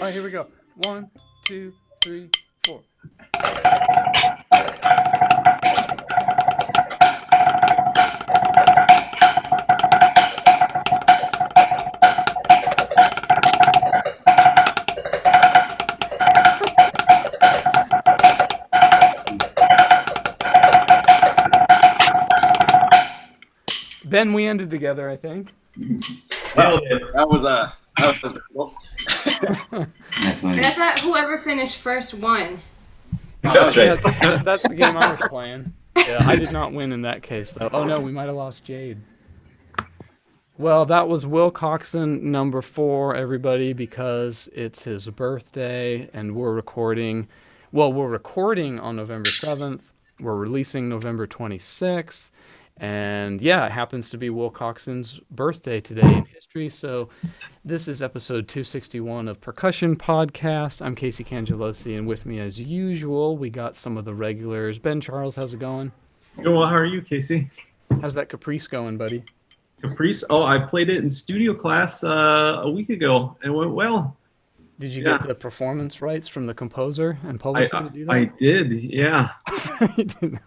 right, here we go. 1, 2, 3, 4. Ben, we ended together, I think. That was cool. That's funny. I thought whoever finished first won. That's right. That's the game I was playing. Yeah, I did not win in that case, though. Oh, no, we might have lost Jade. Well, that was Wilcoxin number 4, everybody, because it's his birthday, and we're recording. Well, we're recording on November 7th. We're releasing November 26th. And yeah, it happens to be Wilcoxin's birthday today in history. So this is episode 261 of Percussion Podcast. I'm Casey Cangelosi, and with me as usual, we got some of the regulars. Ben Charles, how's it going? Good, well, how are you, Casey? How's that Caprice going, buddy? Caprice? Oh, I played it in studio class a week ago, and it went well. Did you get the performance rights from the composer and publisher to do that? I did, yeah. You did.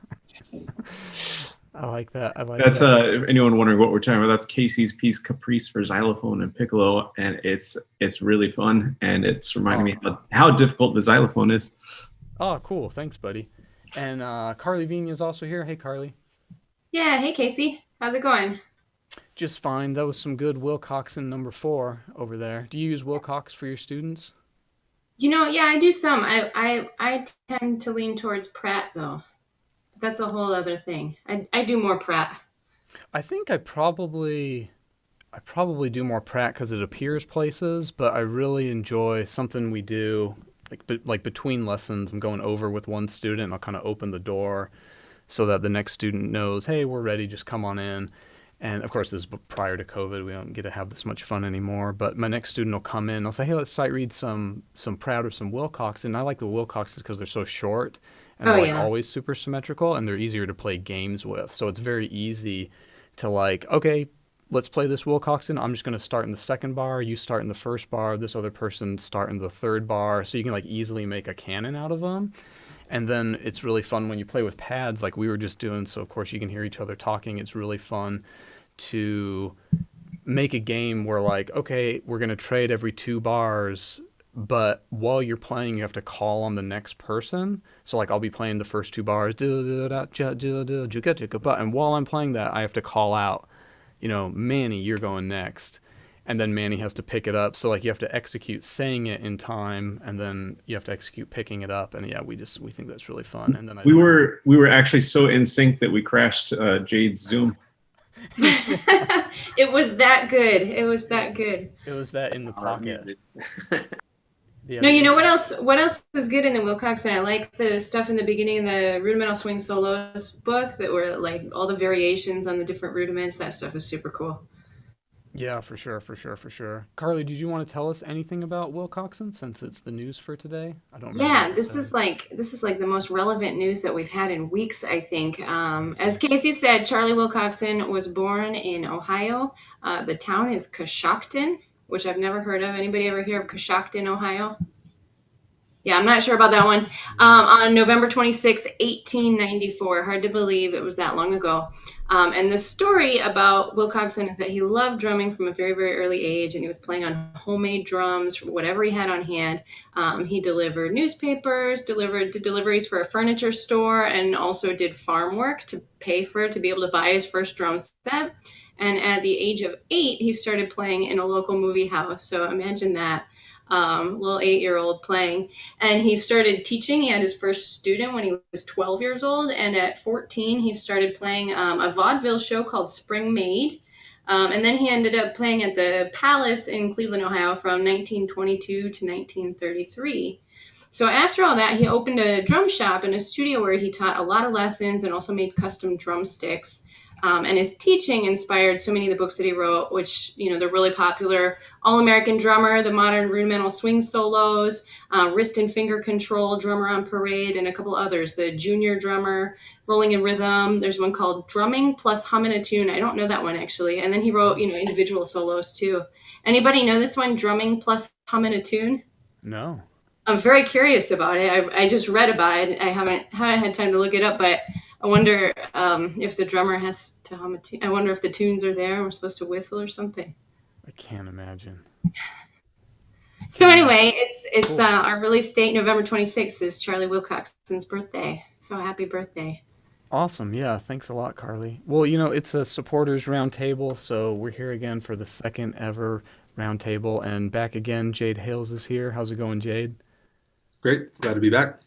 I like that. That's if anyone wondering what we're talking about, that's Casey's piece Caprice for xylophone and piccolo, and it's really fun, and it's reminding me how difficult the xylophone is. Oh, cool. Thanks, buddy. And Karli Viña is also here. Hey, Karli. Yeah, hey Casey. How's it going? Just fine. That was some good Wilcoxin number 4 over there. Do you use Wilcox for your students? Yeah, I do some. I tend to lean towards Pratt, though. That's a whole other thing. I do more Pratt. I think I probably do more Pratt because it appears places, but I really enjoy something we do like between lessons. I'm going over with one student, and I'll kind of open the door so that the next student knows, hey, we're ready, just come on in. And of course, this is prior to COVID. We don't get to have this much fun anymore. But my next student will come in. I'll say, hey, let's sight read some Pratt or some Wilcox. And I like the Wilcoxes because they're so short and they're always super symmetrical, and they're easier to play games with. So it's very easy to okay, let's play this Wilcoxen. I'm just going to start in the second bar. You start in the first bar. This other person start in the third bar. So you can easily make a canon out of them. And then it's really fun when you play with pads like we were just doing. So, of course, you can hear each other talking. It's really fun to make a game where okay, we're going to trade every 2 bars, but while you're playing, you have to call on the next person. So I'll be playing the first 2 bars, and while I'm playing that, I have to call out, Manny, you're going next. And then Manny has to pick it up. So you have to execute saying it in time, and then you have to execute picking it up. And yeah, we think that's really fun. And then we were actually so in sync that we crashed Jade's Zoom. It was that good. It was that in the pocket. Yeah. No, what else is good in the Wilcoxen? I like the stuff in the beginning of the Rudimental Swing Solos book that were all the variations on the different rudiments. That stuff is super cool. Yeah, for sure. Karli, did you want to tell us anything about Wilcoxen since it's the news for today? I don't remember. Yeah, this is the most relevant news that we've had in weeks, I think. As Casey said, Charlie Wilcoxen was born in Ohio. The town is Coshocton, which I've never heard of. Anybody ever hear of Coshocton, Ohio? Yeah, I'm not sure about that one. On November 26, 1894. Hard to believe it was that long ago. And the story about Wilcoxen is that he loved drumming from a very, very early age, and he was playing on homemade drums, whatever he had on hand. He delivered newspapers, did deliveries for a furniture store, and also did farm work to be able to buy his first drum set. And at the age of 8, he started playing in a local movie house. So imagine that. Little 8-year-old playing, and he started teaching. He had his first student when he was 12 years old, and at 14 he started playing a vaudeville show called Spring Maid, and then he ended up playing at the Palace in Cleveland, Ohio from 1922 to 1933. So after all that, he opened a drum shop and a studio where he taught a lot of lessons and also made custom drumsticks. And his teaching inspired so many of the books that he wrote, which, they're really popular. All-American Drummer, The Modern Rudimental Swing Solos, Wrist and Finger Control, Drummer on Parade, and a couple others. The Junior Drummer, Rolling in Rhythm. There's one called Drumming plus Humming a Tune. I don't know that one, actually. And then he wrote, individual solos, too. Anybody know this one, Drumming plus Humming a Tune? No. I'm very curious about it. I just read about it. I haven't had time to look it up, but I wonder if the drummer has to hum a tune. I wonder if the tunes are there. We're supposed to whistle or something. I can't imagine. So anyway, it's Cool. our release date, November 26th, is Charlie Wilcoxon's birthday. So happy birthday. Awesome. Yeah. Thanks a lot, Karli. Well, it's a supporters roundtable, so we're here again for the second ever roundtable, and back again. Jade Hales is here. How's it going, Jade? Great. Glad to be back.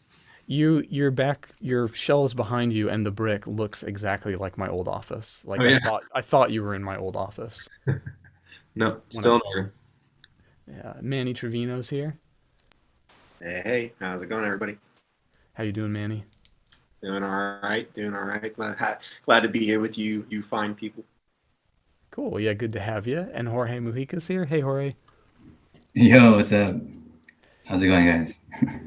You're back. Your shelves behind you, and the brick looks exactly like my old office. Like Oh, yeah. I thought you were in my old office. No, still in order. Yeah. Manny Trevino's here. Hey, how's it going, everybody? How you doing, Manny? Doing all right. Doing all right. Glad to be here with you, you fine people. Cool. Yeah. Good to have you. And Jorge Mujica's here. Hey, Jorge. Yo, what's up? How's it going, guys?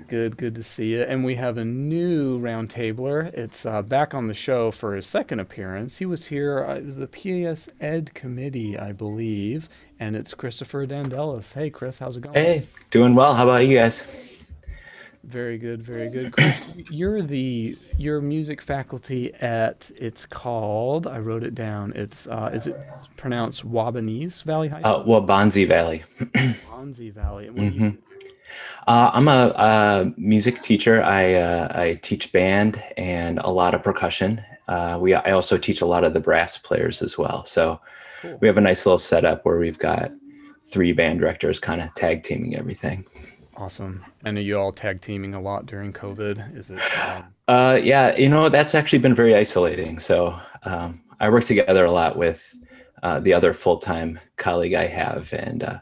Good to see you. And we have a new roundtabler. It's back on the show for his second appearance. He was here. It was the PAS Ed Committee, I believe, and it's Christopher Dandeles. Hey, Chris, how's it going? Hey, doing well. How about you guys? Very good, very good. Chris, you're music faculty at, it's called, I wrote it down. It's is it pronounced Wabanese Valley High School? Wabanzi Valley. Wabanesi Valley. And what do you do? I'm a music teacher. I teach band and a lot of percussion. I also teach a lot of the brass players as well. So Cool. we have a nice little setup where we've got 3 band directors kind of tag teaming everything. Awesome. And are you all tag teaming a lot during COVID? Is it? Yeah, that's actually been very isolating. So I work together a lot with the other full-time colleague I have, and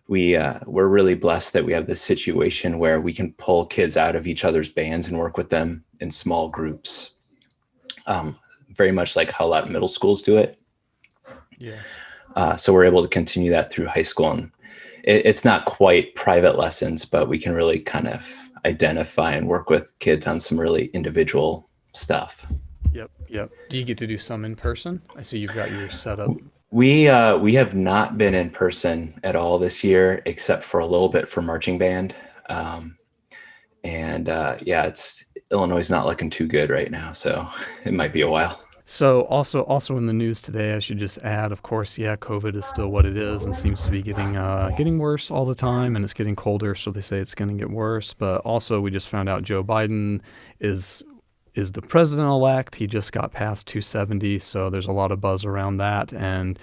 we're really blessed that we have this situation where we can pull kids out of each other's bands and work with them in small groups. Very much like how a lot of middle schools do it. Yeah. So we're able to continue that through high school, and it's not quite private lessons, but we can really kind of identify and work with kids on some really individual stuff. Yep. Do you get to do some in person? I see you've got your setup. We have not been in person at all this year, except for a little bit for marching band. Yeah, Illinois is not looking too good right now, so it might be a while. So also in the news today, I should just add, of course, yeah, COVID is still what it is and seems to be getting worse all the time, and it's getting colder, so they say it's going to get worse. But also, we just found out Joe Biden is the president-elect. He just got past 270, so there's a lot of buzz around that. And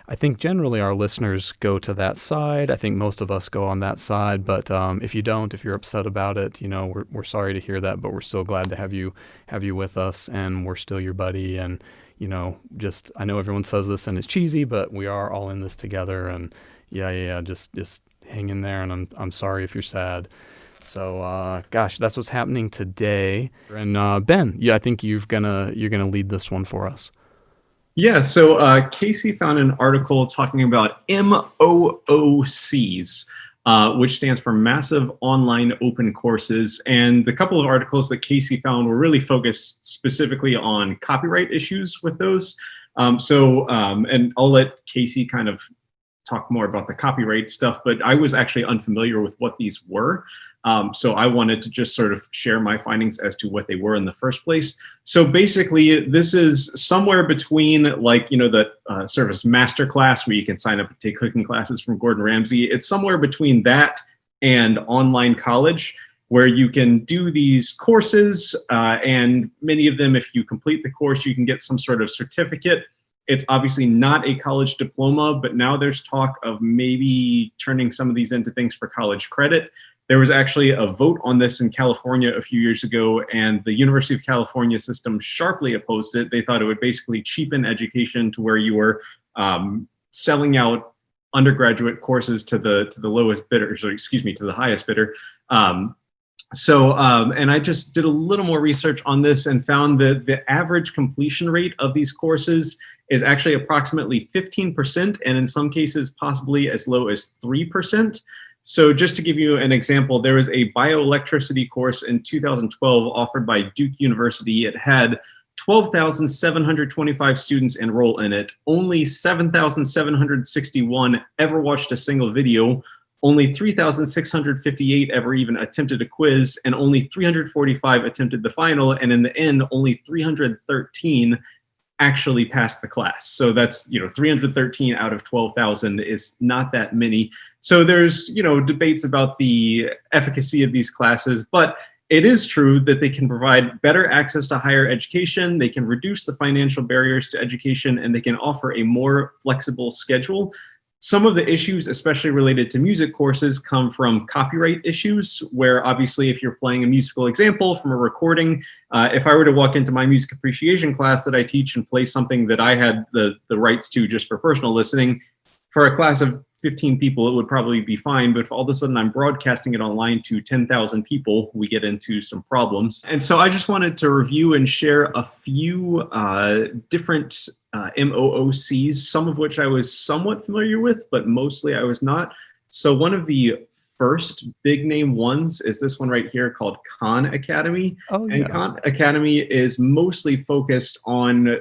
I think generally our listeners go to that side. I think most of us go on that side. But if you're upset about it, we're sorry to hear that. But we're still glad to have you with us, and we're still your buddy. And I know everyone says this and it's cheesy, but we are all in this together. And yeah, just hang in there. And I'm sorry if you're sad. So, gosh, that's what's happening today. And Ben, I think you're gonna lead this one for us. Yeah, so Casey found an article talking about MOOCs, which stands for Massive Online Open Courses. And the couple of articles that Casey found were really focused specifically on copyright issues with those. And I'll let Casey kind of talk more about the copyright stuff, but I was actually unfamiliar with what these were. So I wanted to just sort of share my findings as to what they were in the first place. So basically, this is somewhere between the service masterclass where you can sign up and take cooking classes from Gordon Ramsay. It's somewhere between that and online college, where you can do these courses, and many of them, if you complete the course, you can get some sort of certificate. It's obviously not a college diploma, but now there's talk of maybe turning some of these into things for college credit. There was actually a vote on this in California a few years ago, and the University of California system sharply opposed it. They thought it would basically cheapen education to where you were selling out undergraduate courses to the lowest bidder, to the highest bidder. And I just did a little more research on this and found that the average completion rate of these courses is actually approximately 15%, and in some cases possibly as low as 3%. So just to give you an example, there was a bioelectricity course in 2012 offered by Duke University. It had 12,725 students enroll in it. Only 7,761 ever watched a single video. only 3,658 ever even attempted a quiz, and only 345 attempted the final. And in the end, only 313 actually passed the class. So that's, 313 out of 12,000 is not that many. So there's, debates about the efficacy of these classes, but it is true that they can provide better access to higher education, they can reduce the financial barriers to education, and they can offer a more flexible schedule. Some of the issues, especially related to music courses, come from copyright issues, where obviously if you're playing a musical example from a recording, if I were to walk into my music appreciation class that I teach and play something that I had the rights to just for personal listening, for a class of 15 people, it would probably be fine. But if all of a sudden I'm broadcasting it online to 10,000 people, we get into some problems. And so I just wanted to review and share a few different MOOCs, some of which I was somewhat familiar with, but mostly I was not. So one of the first big name ones is this one right here called Khan Academy. Oh, yeah. And Khan Academy is mostly focused on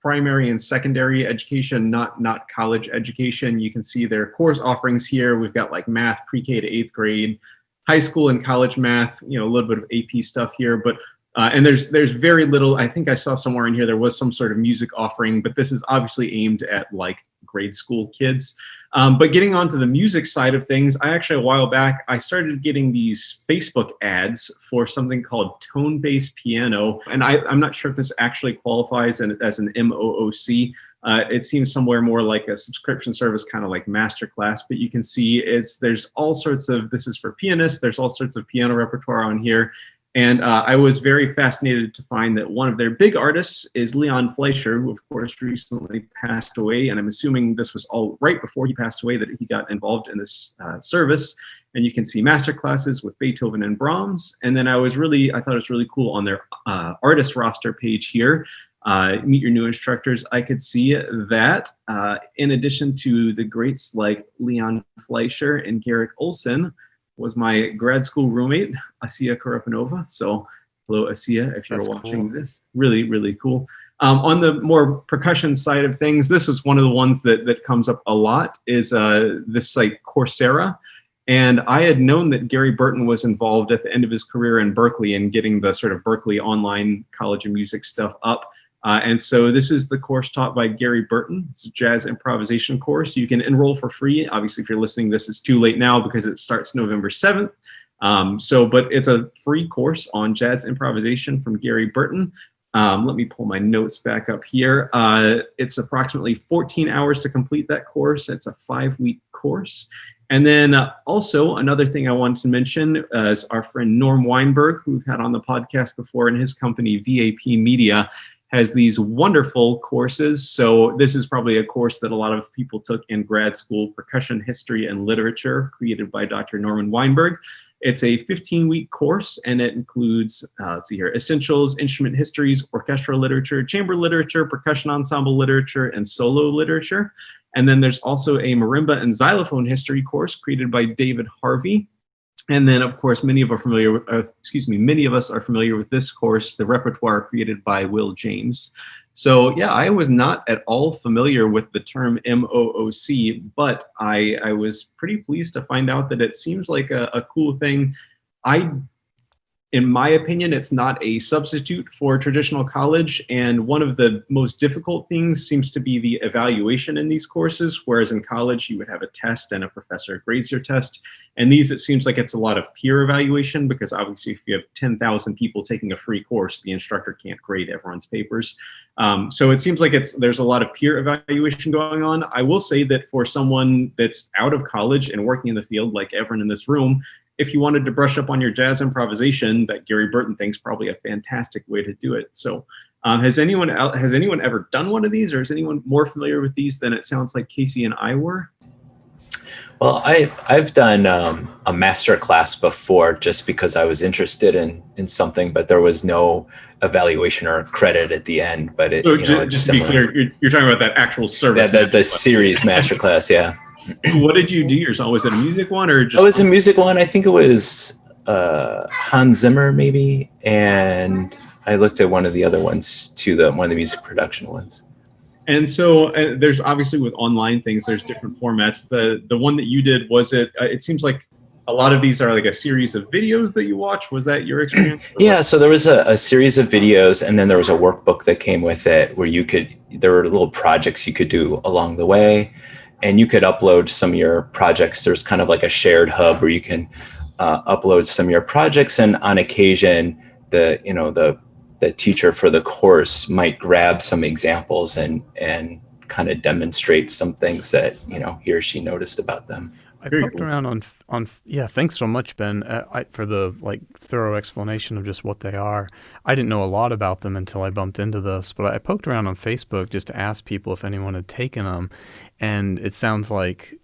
primary and secondary education, not college education. You can see their course offerings here. We've got like math, pre-K to 8th grade, high school and college math, a little bit of AP stuff here, but and there's very little. I think I saw somewhere in here there was some sort of music offering, but this is obviously aimed at like grade school kids. But getting onto the music side of things, I actually, a while back, I started getting these Facebook ads for something called tone-based piano. And I'm not sure if this actually qualifies as an MOOC. It seems somewhere more like a subscription service, kind of like Masterclass, but you can see there's all sorts of, this is for pianists, there's all sorts of piano repertoire on here. And I was very fascinated to find that one of their big artists is Leon Fleischer, who of course recently passed away. And I'm assuming this was all right before he passed away that he got involved in this service. And you can see master classes with Beethoven and Brahms. And then I thought it was really cool on their artist roster page here, meet your new instructors. I could see that in addition to the greats like Leon Fleischer and Garrick Olson, was my grad school roommate, Asiya Karapanova. So hello, Asiya, if you're watching this. Really, really cool. On the more percussion side of things, this is one of the ones that comes up a lot, is this site Coursera. And I had known that Gary Burton was involved at the end of his career in Berkeley and getting the sort of Berkeley online College of Music stuff up. And so this is the course taught by Gary Burton. It's a jazz improvisation course. You can enroll for free. Obviously, if you're listening, this is too late now because it starts November 7th. But it's a free course on jazz improvisation from Gary Burton. Let me pull my notes back up here. It's approximately 14 hours to complete that course. It's a 5-week course. And then also another thing I wanted to mention is our friend Norm Weinberg, who we've had on the podcast before, and his company VAP Media has these wonderful courses. So this is probably a course that a lot of people took in grad school, Percussion History and Literature, created by Dr. Norman Weinberg. It's a 15-week course, and it includes, essentials, instrument histories, orchestral literature, chamber literature, percussion ensemble literature, and solo literature. And then there's also a marimba and xylophone history course created by David Harvey. And then, of course, many of us are familiar with this course, the repertoire created by Will James. So yeah, I was not at all familiar with the term MOOC, but I was pretty pleased to find out that it seems like a cool thing. In my opinion, it's not a substitute for traditional college, and one of the most difficult things seems to be the evaluation in these courses, whereas in college you would have a test and a professor grades your test. And these, it seems like it's a lot of peer evaluation, because obviously if you have 10,000 people taking a free course, the instructor can't grade everyone's papers. So it seems like there's a lot of peer evaluation going on. I will say that for someone that's out of college and working in the field, like everyone in this room, if you wanted to brush up on your jazz improvisation, that Gary Burton thinks probably a fantastic way to do it. So has anyone ever done one of these, or is anyone more familiar with these than it sounds like Casey and I were? Well, I've done a master class before, just because I was interested in something, but there was no evaluation or credit at the end. But so just to be clear, you're talking about that actual service. The series master class, yeah. What did you do yourself? Was it a music one or just? Oh, it was a music one. I think it was Hans Zimmer maybe, and I looked at one of the other ones too, one of the music production ones. And so there's obviously with online things, there's different formats. The one that you did, was it? It seems like a lot of these are like a series of videos that you watch. Was that your experience? Yeah, so there was a series of videos, and then there was a workbook that came with it where there were little projects you could do along the way, and you could upload some of your projects. There's kind of like a shared hub where you can upload some of your projects, and on occasion, the teacher for the course might grab some examples and kind of demonstrate some things that he or she noticed about them. I poked around on yeah. Thanks so much, Ben, for the thorough explanation of just what they are. I didn't know a lot about them until I bumped into this, but I poked around on Facebook just to ask people if anyone had taken them, and it sounds like,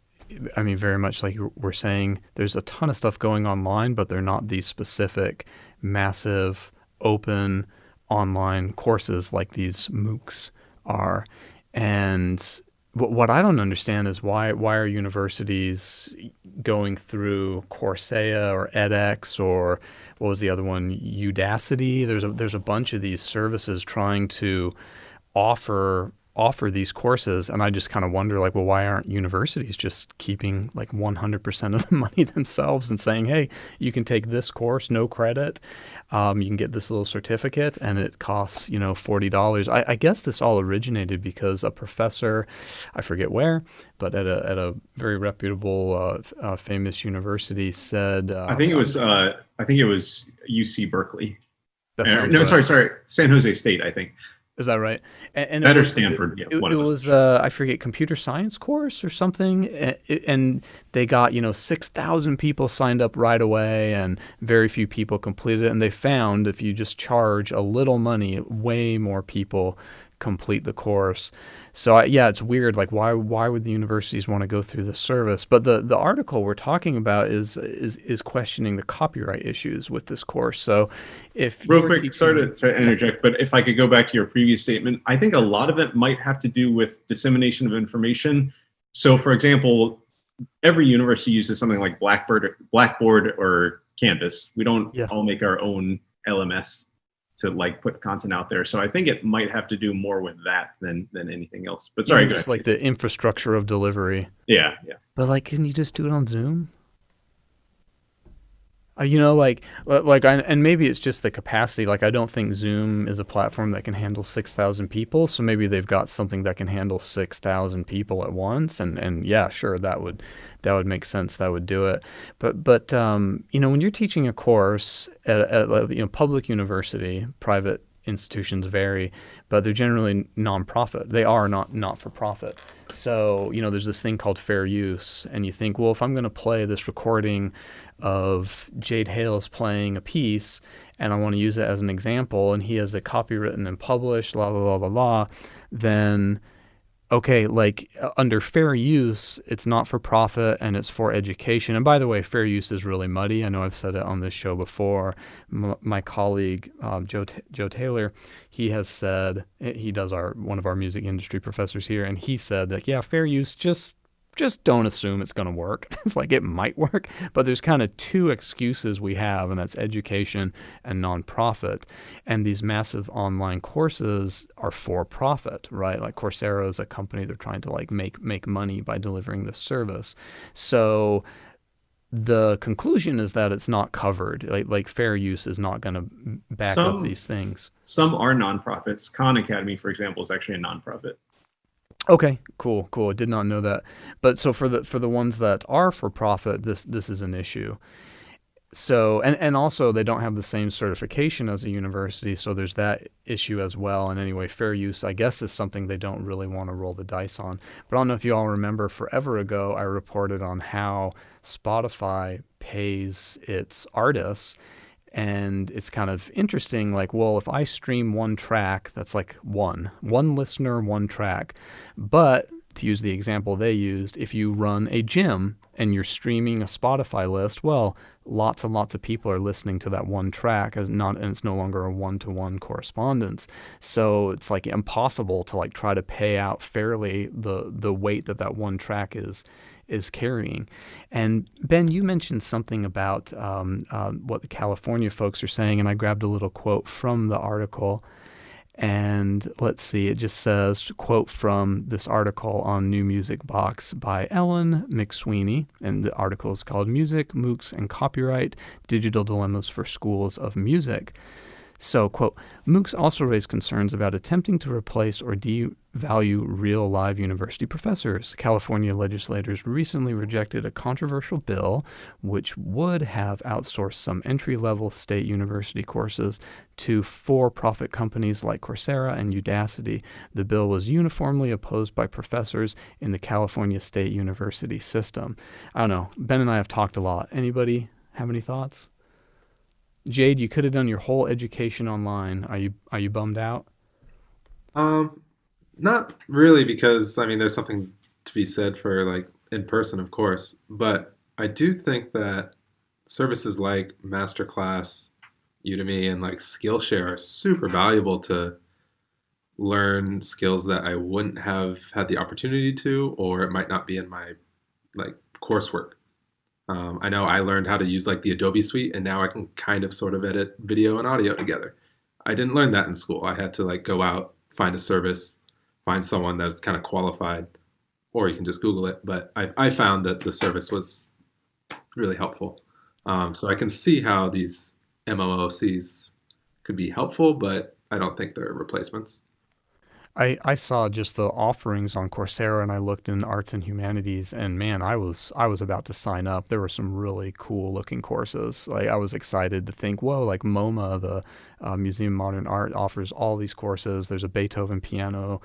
I mean, very much like we're saying, there's a ton of stuff going online, but they're not these specific, massive, open online courses like these MOOCs are, and what I don't understand is why are universities going through Coursera or edX, or what was the other one, Udacity? There's a bunch of these services trying to offer these courses, and I just kind of wonder, well, why aren't universities just keeping 100% of the money themselves and saying, hey, you can take this course, no credit, you can get this little certificate, and it costs $40. I guess this all originated because a professor, I forget where, but at a very reputable, famous university said, I think it was UC Berkeley. No, right. sorry, San Jose State, I think. Is that right? And Better Stanford. It was I forget, computer science course or something, and they got 6,000 people signed up right away, and very few people completed it. And they found if you just charge a little money, way more people complete the course. So it's weird. Why would the universities want to go through this service? But the article we're talking about is questioning the copyright issues with this course. So if real quick, sorry to interject, but if I could go back to your previous statement, I think a lot of it might have to do with dissemination of information. So, for example, every university uses something like Blackboard or Canvas. We don't all make our own LMS to put content out there. So I think it might have to do more with that than anything else. But sorry, just the infrastructure of delivery. Yeah. But can you just do it on Zoom? And maybe it's just the capacity. I don't think Zoom is a platform that can handle 6,000 people. So maybe they've got something that can handle 6,000 people at once. And yeah, sure, that would make sense. That would do it. But when you're teaching a course at public university, private institutions vary, but they're generally nonprofit. They are not for profit. So, there's this thing called fair use, and you think, well, if I'm going to play this recording of Jade Hales playing a piece, and I want to use it as an example, and he has it copywritten and published, then okay, under fair use, it's not for profit and it's for education. And by the way, fair use is really muddy. I know I've said it on this show before. My colleague, Joe Taylor, he has said, he does one of our music industry professors here, and he said that, fair use, just don't assume it's going to work. It's it might work, but there's kind of two excuses we have, and that's education and nonprofit. And these massive online courses are for profit, right? Coursera is a company, they're trying to make money by delivering this service. So the conclusion is that it's not covered. Fair use is not going to back up these things. Some are nonprofits. Khan Academy, for example, is actually a nonprofit. Okay, cool. I did not know that. But so for the ones that are for profit, this is an issue. So and also they don't have the same certification as a university, so there's that issue as well. And anyway, fair use, I guess, is something they don't really want to roll the dice on. But I don't know if you all remember, forever ago I reported on how Spotify pays its artists. And it's kind of interesting, well, if I stream one track, that's one listener, one track. But to use the example they used, if you run a gym and you're streaming a Spotify list, well, lots and lots of people are listening to that one track, and it's no longer a one-to-one correspondence. So it's impossible to try to pay out fairly the weight that one track is carrying. And Ben, you mentioned something about what the California folks are saying, and I grabbed a little quote from the article. And let's see, it just says, quote from this article on New Music Box by Ellen McSweeney, and the article is called Music, MOOCs, and Copyright, Digital Dilemmas for Schools of Music. So, quote, MOOCs also raise concerns about attempting to replace or devalue real live university professors. California legislators recently rejected a controversial bill which would have outsourced some entry-level state university courses to for-profit companies like Coursera and Udacity. The bill was uniformly opposed by professors in the California State University system. I don't know. Ben and I have talked a lot. Anybody have any thoughts? Jade, you could have done your whole education online. Are you bummed out? Not really, because I mean, there's something to be said for like in person, of course, but I do think that services like Masterclass, Udemy, and like Skillshare are super valuable to learn skills that I wouldn't have had the opportunity to, or it might not be in my like coursework. I know I learned how to use like the Adobe suite, and now I can kind of sort of edit video and audio together. I didn't learn that in school. I had to like go out, find a service, find someone that's kind of qualified, or you can just Google it. But I found that the service was really helpful. So I can see how these MOOCs could be helpful, but I don't think they're replacements. I saw just the offerings on Coursera, and I looked in arts and humanities, and man, I was about to sign up. There were some really cool looking courses. Like, I was excited to think, whoa, like MoMA, the Museum of Modern Art, offers all these courses. There's a Beethoven piano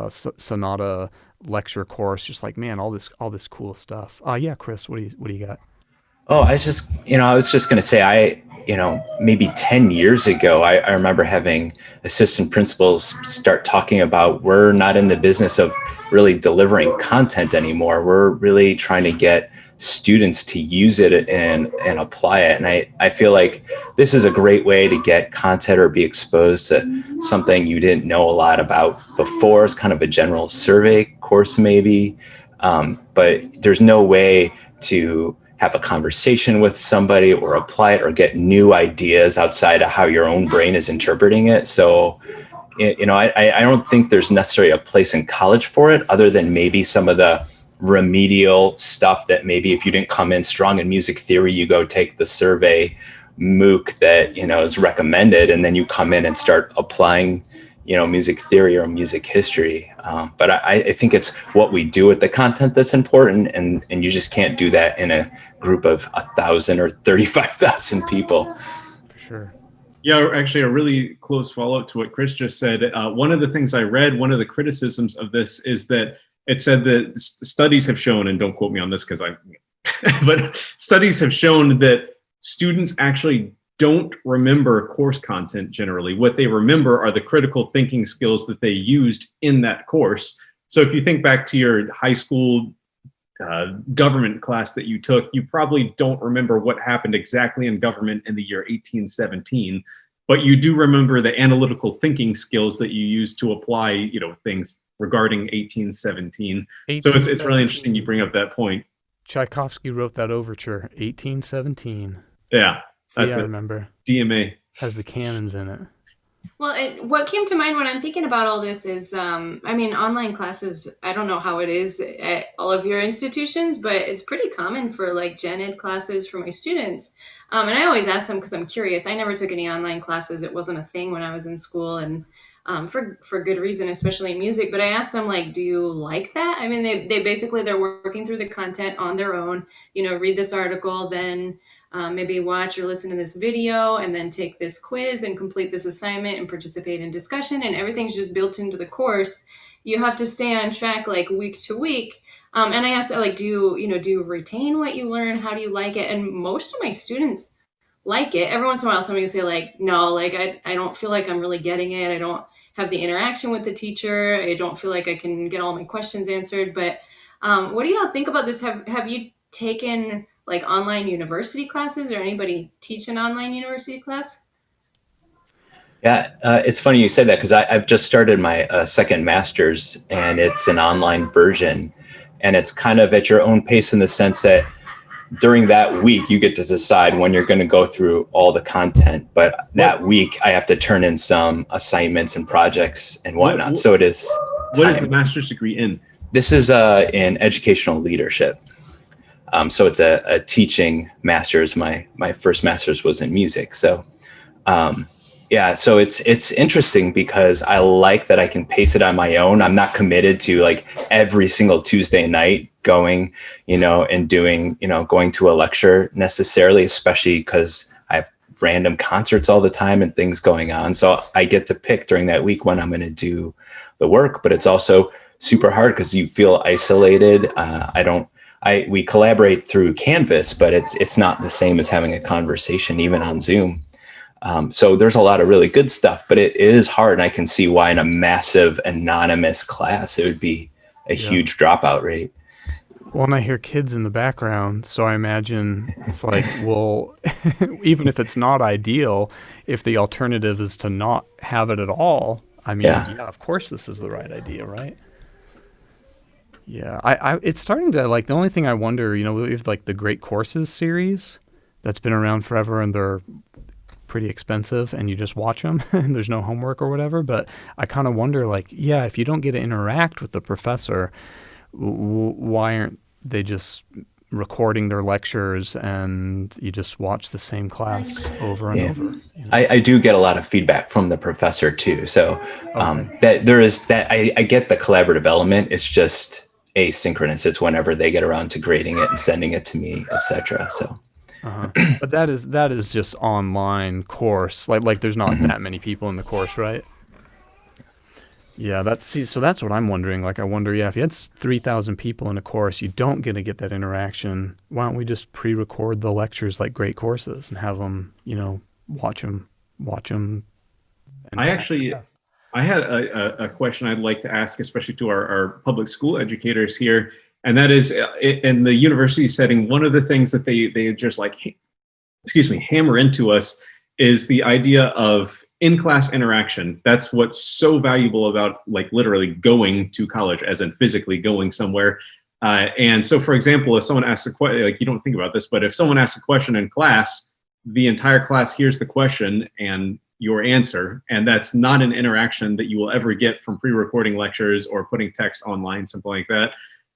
sonata lecture course. Just like, man, all this cool stuff. Yeah, Chris, what do you got? Oh, I was just going to say, maybe 10 years ago, I remember having assistant principals start talking about, we're not in the business of really delivering content anymore. We're really trying to get students to use it and apply it. And I feel like this is a great way to get content or be exposed to something you didn't know a lot about before. It's kind of a general survey course maybe, but there's no way to have a conversation with somebody or apply it or get new ideas outside of how your own brain is interpreting it. So, I don't think there's necessarily a place in college for it, other than maybe some of the remedial stuff that maybe if you didn't come in strong in music theory, you go take the survey MOOC that, is recommended, and then you come in and start applying, music theory or music history. But I think it's what we do with the content that's important, and you just can't do that in a group of 1,000 or 35,000 people. For sure. Yeah, actually, a really close follow-up to what Chris just said. One of the things I read, one of the criticisms of this is that it said that studies have shown, and don't quote me on this because but studies have shown that students actually don't remember course content generally. What they remember are the critical thinking skills that they used in that course. So if you think back to your high school government class that you took, you probably don't remember what happened exactly in government in the year 1817, but you do remember the analytical thinking skills that you used to apply, things regarding 1817. So it's really interesting you bring up that point. Tchaikovsky wrote that overture, 1817. Yeah. That's I remember. DMA. Has the cannons in it. Well, what came to mind when I'm thinking about all this is, online classes, I don't know how it is at all of your institutions, but it's pretty common for like gen ed classes for my students. And I always ask them because I'm curious. I never took any online classes. It wasn't a thing when I was in school, and for good reason, especially music. But I asked them, like, do you like that? I mean, they basically, they're working through the content on their own, read this article, then maybe watch or listen to this video, and then take this quiz and complete this assignment and participate in discussion, and everything's just built into the course. You have to stay on track like week to week. And I asked that, like, do you retain what you learn? How do you like it? And most of my students like it. Every once in a while somebody will say, like, no, like I don't feel like I'm really getting it. I don't have the interaction with the teacher. I don't feel like I can get all my questions answered. But what do y'all think about this? Have you taken like online university classes, or anybody teach an online university class? Yeah, it's funny you said that, because I've just started my second master's, and it's an online version, and it's kind of at your own pace in the sense that during that week, you get to decide when you're going to go through all the content. But that week, I have to turn in some assignments and projects and whatnot. So it is. What is the master's degree in? This is in educational leadership. So it's a teaching master's. My first master's was in music. So yeah, so it's interesting because I like that I can pace it on my own. I'm not committed to like every single Tuesday night going, and doing, going to a lecture necessarily, especially because I have random concerts all the time and things going on. So I get to pick during that week when I'm going to do the work, but it's also super hard because you feel isolated. We collaborate through Canvas, but it's not the same as having a conversation, even on Zoom. So there's a lot of really good stuff, but it is hard. And I can see why in a massive anonymous class, it would be a huge dropout rate. Well, and I hear kids in the background, so I imagine it's like, well, even if it's not ideal, if the alternative is to not have it at all, I mean, yeah, of course this is the right idea, right? Yeah, it's starting to, like, the only thing I wonder, we have like the Great Courses series that's been around forever, and they're pretty expensive, and you just watch them and there's no homework or whatever. But I kind of wonder, like, yeah, if you don't get to interact with the professor, why aren't they just recording their lectures and you just watch the same class over and over? I do get a lot of feedback from the professor too. So that there is that I get the collaborative element. It's just asynchronous. It's whenever they get around to grading it and sending it to me, etc. So. But that is just online course. Like there's not that many people in the course, right? Yeah, so that's what I'm wondering. Like, I wonder, if you had 3,000 people in a course, you don't get that interaction. Why don't we just pre-record the lectures like Great Courses and have them, watch them. I had a question I'd like to ask, especially to our public school educators here. And that is, in the university setting, one of the things that they just hammer into us is the idea of in-class interaction. That's what's so valuable about, like, literally going to college, as in physically going somewhere. And so, for example, if someone asks a question, like, you don't think about this, but if someone asks a question in class, the entire class hears the question and your answer, and that's not an interaction that you will ever get from pre-recording lectures or putting text online, something like that.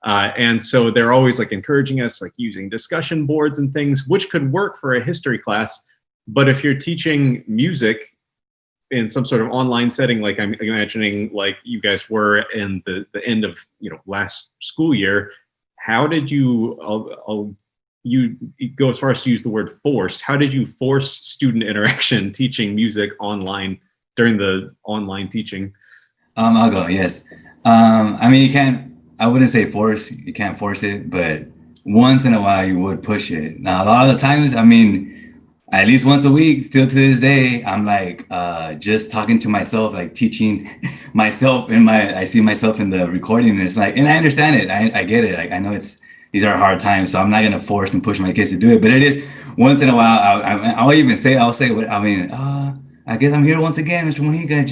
And so they're always, like, encouraging us, like, using discussion boards and things, which could work for a history class. But if you're teaching music in some sort of online setting, like I'm imagining, like you guys were in the end of last school year, how did you go as far as to use the word force? How did you force student interaction teaching music online during the online teaching? I'll go. Yes. I mean, I wouldn't say force. You can't force it, but once in a while you would push it. Now, a lot of the times, I mean, at least once a week, still to this day, I'm like just talking to myself, like teaching myself I see myself in the recording, and it's like, and I understand it. I get it. Like, I know these are hard times, so I'm not gonna force and push my kids to do it. But it is once in a while. I'll say what I mean. I guess I'm here once again, Mr. Mujica,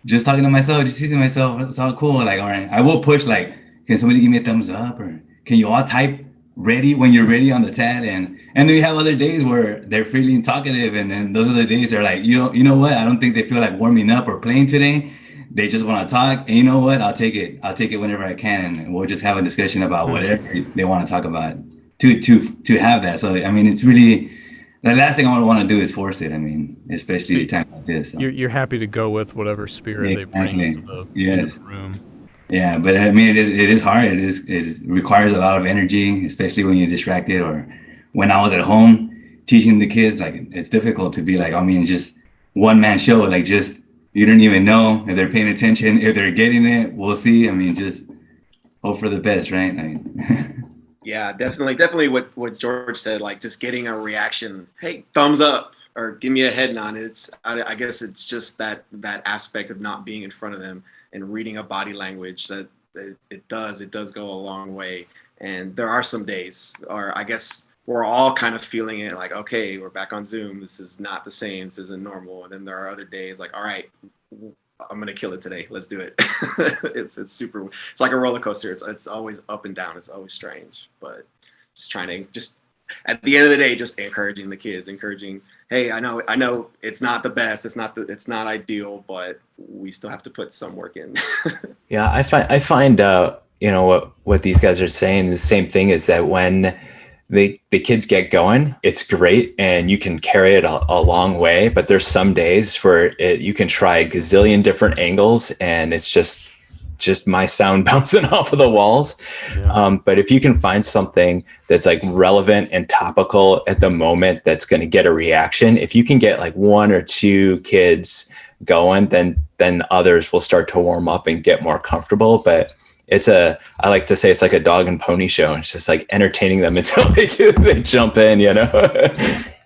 just talking to myself, just teaching myself. It's all cool. Like, all right, I will push. Like, can somebody give me a thumbs up, or can you all type ready when you're ready on the tab? And then we have other days where they're feeling talkative, and then those other days are like, you know what? I don't think they feel like warming up or playing today. They just want to talk, and you know what? I'll take it whenever I can, and we'll just have a discussion about whatever they want to talk about to have that. So I mean, it's really the last thing I want to do is force it. I mean, especially a time like this. So. You're happy to go with whatever spirit they bring into the room. Yeah, but I mean, it is hard. It requires a lot of energy, especially when you're distracted. Or when I was at home teaching the kids, like, it's difficult to be like, I mean, just one man show. Like, just you don't even know if they're paying attention, if they're getting it. We'll see. I mean, just hope for the best, right? I mean, yeah, definitely what George said, like just getting a reaction, hey, thumbs up, or give me a head nod. I guess it's just that aspect of not being in front of them and reading a body language that it does go a long way. And there are some days, or I guess we're all kind of feeling it, like, okay, we're back on Zoom. This is not the same. This isn't normal. And then there are other days like, all right, I'm going to kill it today. Let's do it. It's like a roller coaster. It's always up and down. It's always strange, but just trying to just at the end of the day, just encouraging the kids, encouraging, hey, I know it's not the best, it's not ideal, but we still have to put some work in. Yeah, I find you know what these guys are saying, the same thing, is that when the kids get going, it's great and you can carry it a long way, but there's some days where you can try a gazillion different angles and it's just my sound bouncing off of the walls. Yeah. But if you can find something that's like relevant and topical at the moment, that's going to get a reaction, if you can get like one or two kids going, then others will start to warm up and get more comfortable. But I like to say it's like a dog and pony show. It's just like entertaining them until they jump in, you know?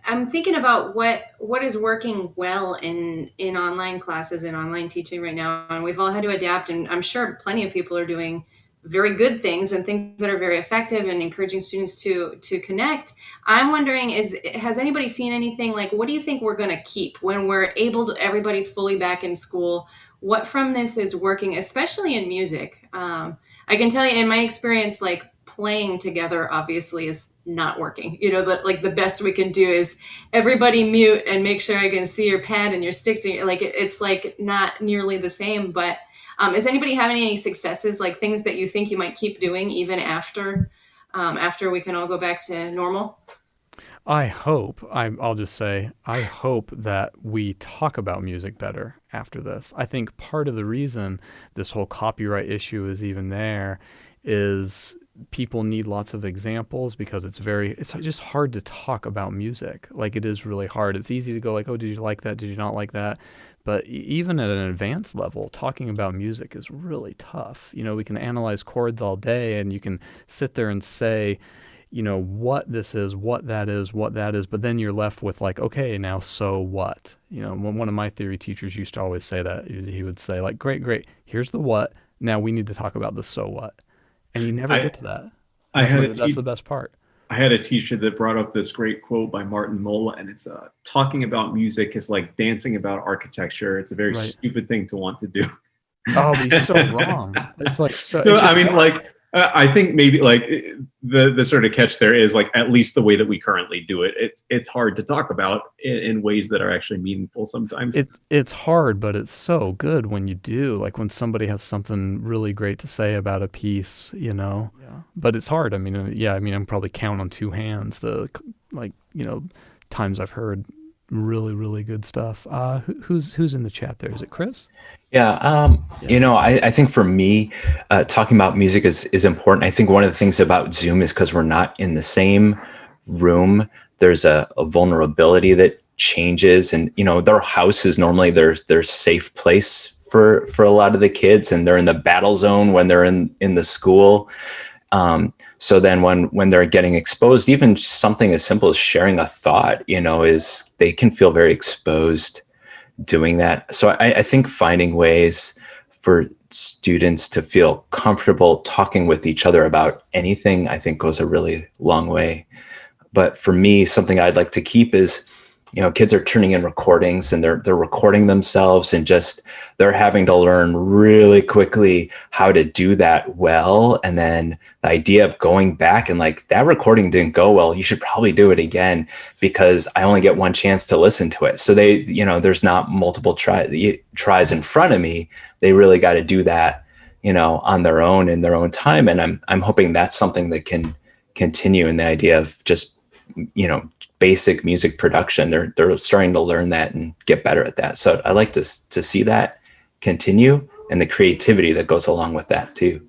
I'm thinking about what is working well in online classes and online teaching right now, and we've all had to adapt. And I'm sure plenty of people are doing very good things and things that are very effective and encouraging students to connect. I'm wondering, has anybody seen anything like, what do you think we're going to keep when we're everybody's fully back in school? What from this is working, especially in music? I can tell you in my experience, like playing together obviously is not working. You know, like the best we can do is everybody mute and make sure I can see your pad and your sticks. Like it's like not nearly the same. But is anybody having any successes, like things that you think you might keep doing even after we can all go back to normal? I'll just say, I hope that we talk about music better after this. I think part of the reason this whole copyright issue is even there is people need lots of examples, because it's just hard to talk about music. Like, it is really hard. It's easy to go like, oh, did you like that? Did you not like that? But even at an advanced level, talking about music is really tough. You know, we can analyze chords all day and you can sit there and say, you know, what this is, what that is, but then you're left with like, okay, now so what? You know, one of my theory teachers used to always say that. He would say like, great, here's the what, now we need to talk about the so what. And you never get to that. That's the best part. I had a teacher that brought up this great quote by Martin Mull, and it's talking about music is like dancing about architecture. It's a very stupid thing to want to do. Oh, he's so wrong. It's like so. No, I mean, like, I think maybe like the sort of catch there is like, at least the way that we currently do it, it's hard to talk about in ways that are actually meaningful sometimes. It's hard, but it's so good when you do. Like when somebody has something really great to say about a piece, you know. Yeah. But it's hard. I mean, I'm probably count on two hands the, like, you know, times I've heard really, really good stuff. Who's in the chat there? Is it Chris? Yeah. You know, I think for me, talking about music is important. I think one of the things about Zoom is because we're not in the same room, there's a vulnerability that changes. And, you know, their house is normally their safe place for a lot of the kids, and they're in the battle zone when they're in the school. So then when they're getting exposed, even something as simple as sharing a thought, you know, they can feel very exposed doing that. So I think finding ways for students to feel comfortable talking with each other about anything, I think goes a really long way. But for me, something I'd like to keep is, you know, kids are turning in recordings and they're recording themselves, and just they're having to learn really quickly how to do that well. And then the idea of going back and like, that recording didn't go well, you should probably do it again because I only get one chance to listen to it. So they, you know, there's not multiple tries in front of me. They really got to do that, you know, on their own in their own time. And I'm hoping that's something that can continue in the idea of just, you know, basic music production. They're starting to learn that and get better at that. So I like to see that continue, and the creativity that goes along with that too.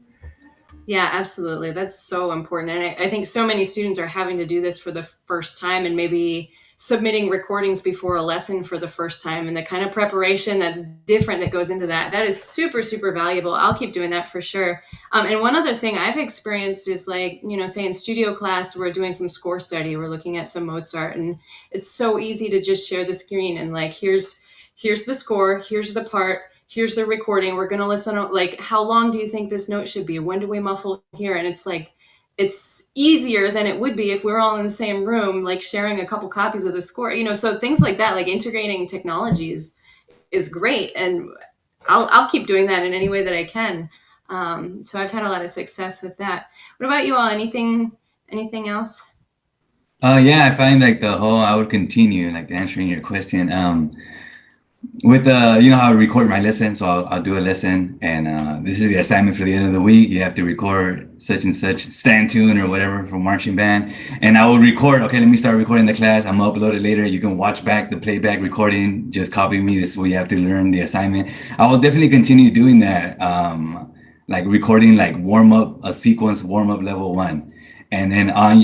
Yeah, absolutely. That's so important. And I think so many students are having to do this for the first time, and maybe submitting recordings before a lesson for the first time, and the kind of preparation that's different that goes into that. That is super, super valuable. I'll keep doing that for sure. And one other thing I've experienced is like, you know, say in studio class, we're doing some score study, we're looking at some Mozart, and it's so easy to just share the screen and like, here's the score, here's the part, here's the recording. We're going to listen. Like, how long do you think this note should be? When do we muffle here? And it's like, it's easier than it would be if we were all in the same room, like sharing a couple copies of the score, you know, so things like that, like integrating technologies is great. And I'll keep doing that in any way that I can. So I've had a lot of success with that. What about you all? Anything else? Yeah, I find like I would continue like answering your question. With how I record my lesson, so I'll do a lesson, and this is the assignment for the end of the week. You have to record such and such stand tune or whatever for marching band, and I will record. Okay, let me start recording the class. I'm gonna upload it later. You can watch back the playback recording. Just copy me. This is where you have to learn the assignment. I will definitely continue doing that. Like recording like warm up a sequence, warm up level 1. And then on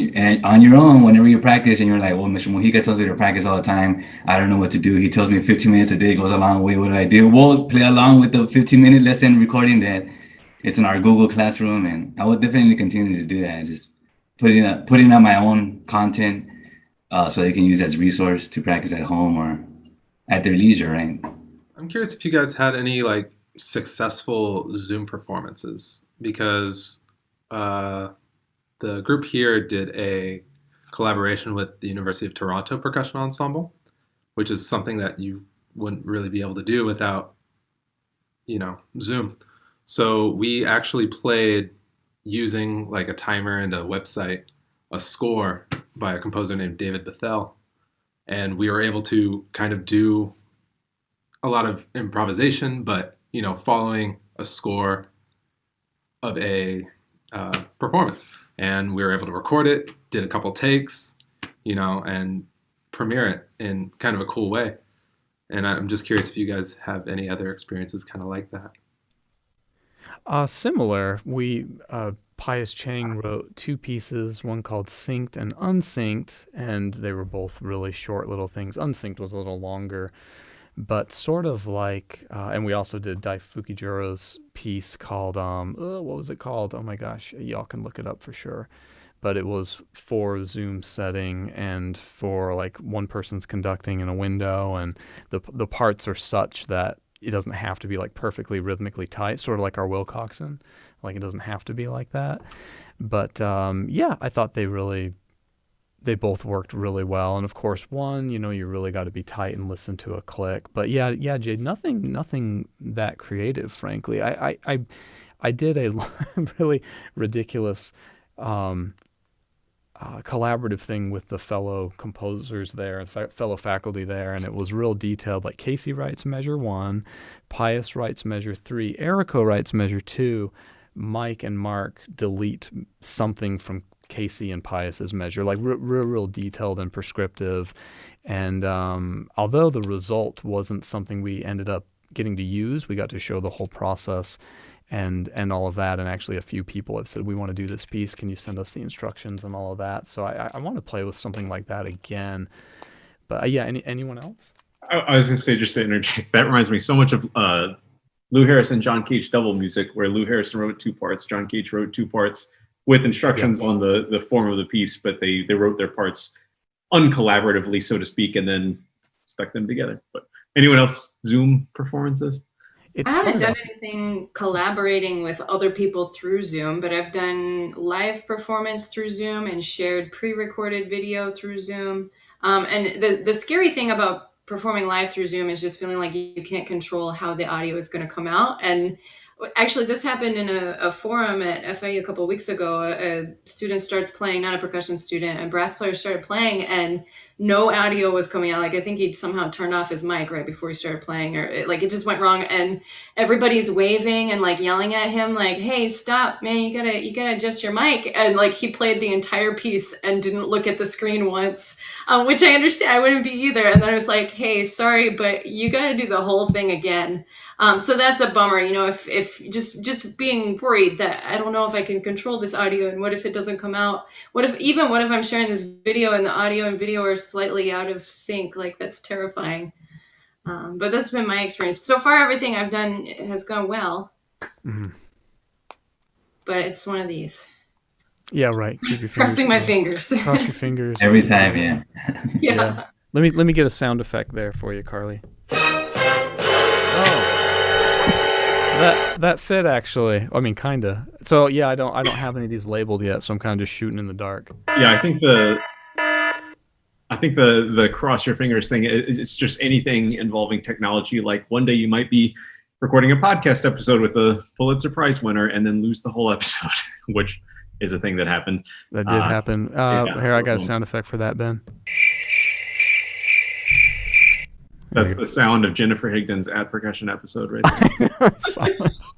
your own, whenever you practice and you're like, well, Mr. Mujica tells me to practice all the time. I don't know what to do. He tells me 15 minutes a day goes a long way. What do I do? We'll play along with the 15-minute lesson recording that it's in our Google Classroom. And I will definitely continue to do that. Just putting out my own content so they can use as resource to practice at home or at their leisure, right? I'm curious if you guys had any like successful Zoom performances, because the group here did a collaboration with the University of Toronto Percussion Ensemble, which is something that you wouldn't really be able to do without, Zoom. So we actually played using like a timer and a website, a score by a composer named David Bethel. And we were able to kind of do a lot of improvisation, but, following a score of a performance. And we were able to record it, did a couple takes, and premiere it in kind of a cool way. And I'm just curious if you guys have any other experiences kind of like that. Similar. Pius Chang wrote 2 pieces, one called Synced and Unsynced, and they were both really short little things. Unsynced was a little longer, but sort of like, and we also did Dai Fukijiro's piece called, what was it called? Oh my gosh, y'all can look it up for sure. But it was for Zoom setting and for like one person's conducting in a window, and the parts are such that it doesn't have to be like perfectly rhythmically tight, sort of like our Wilcoxin. Like it doesn't have to be like that. But I thought they both worked really well. And of course, one, you really got to be tight and listen to a click. But yeah, Jade, nothing that creative, frankly. I did a really ridiculous collaborative thing with the fellow composers there and fellow faculty there, and it was real detailed. Like Casey writes measure 1, Pius writes measure 3, Erico writes measure 2, Mike and Mark delete something from Casey and Pius's measure, like real detailed and prescriptive. And although the result wasn't something we ended up getting to use, we got to show the whole process and all of that. And actually a few people have said, we want to do this piece. Can you send us the instructions and all of that? So I want to play with something like that again. But anyone else? I was going to say, just to interject, that reminds me so much of Lou Harrison, John Cage double music, where Lou Harrison wrote 2 parts, John Cage wrote 2 parts with instructions on the form of the piece, but they wrote their parts uncollaboratively, so to speak, and then stuck them together. But anyone else Zoom performances? I haven't done anything collaborating with other people through Zoom, but I've done live performance through Zoom and shared pre-recorded video through Zoom. And the scary thing about performing live through Zoom is just feeling like you can't control how the audio is going to come out. And actually, this happened in a forum at FIU a couple of weeks ago. A student starts playing, not a percussion student, a brass player started playing, and no audio was coming out. Like, I think he'd somehow turned off his mic right before he started playing, or it just went wrong. And everybody's waving and like yelling at him, like, "Hey, stop, man! You gotta adjust your mic." And like he played the entire piece and didn't look at the screen once, which I understand. I wouldn't be either. And then I was like, "Hey, sorry, but you gotta do the whole thing again." So that's a bummer, if just being worried that I don't know if I can control this audio, and what if it doesn't come out? What if I'm sharing this video and the audio and video are slightly out of sync? Like, that's terrifying. But that's been my experience. So far, everything I've done has gone well. Mm-hmm. But it's one of these. Yeah, right. Keep your crossing my fingers. Cross your fingers. Every time, yeah. Yeah. Let me get a sound effect there for you, Karli. Oh. That fit, actually. I mean, kinda. So yeah, I don't have any of these labeled yet, so I'm kind of just shooting in the dark. Yeah, I think the cross your fingers thing, it's just anything involving technology. Like one day you might be recording a podcast episode with a Pulitzer Prize winner and then lose the whole episode, which is a thing that happened. That did happen. Here, I got a sound effect for that, Ben. That's the sound of Jennifer Higdon's at Percussion episode right there. Silence.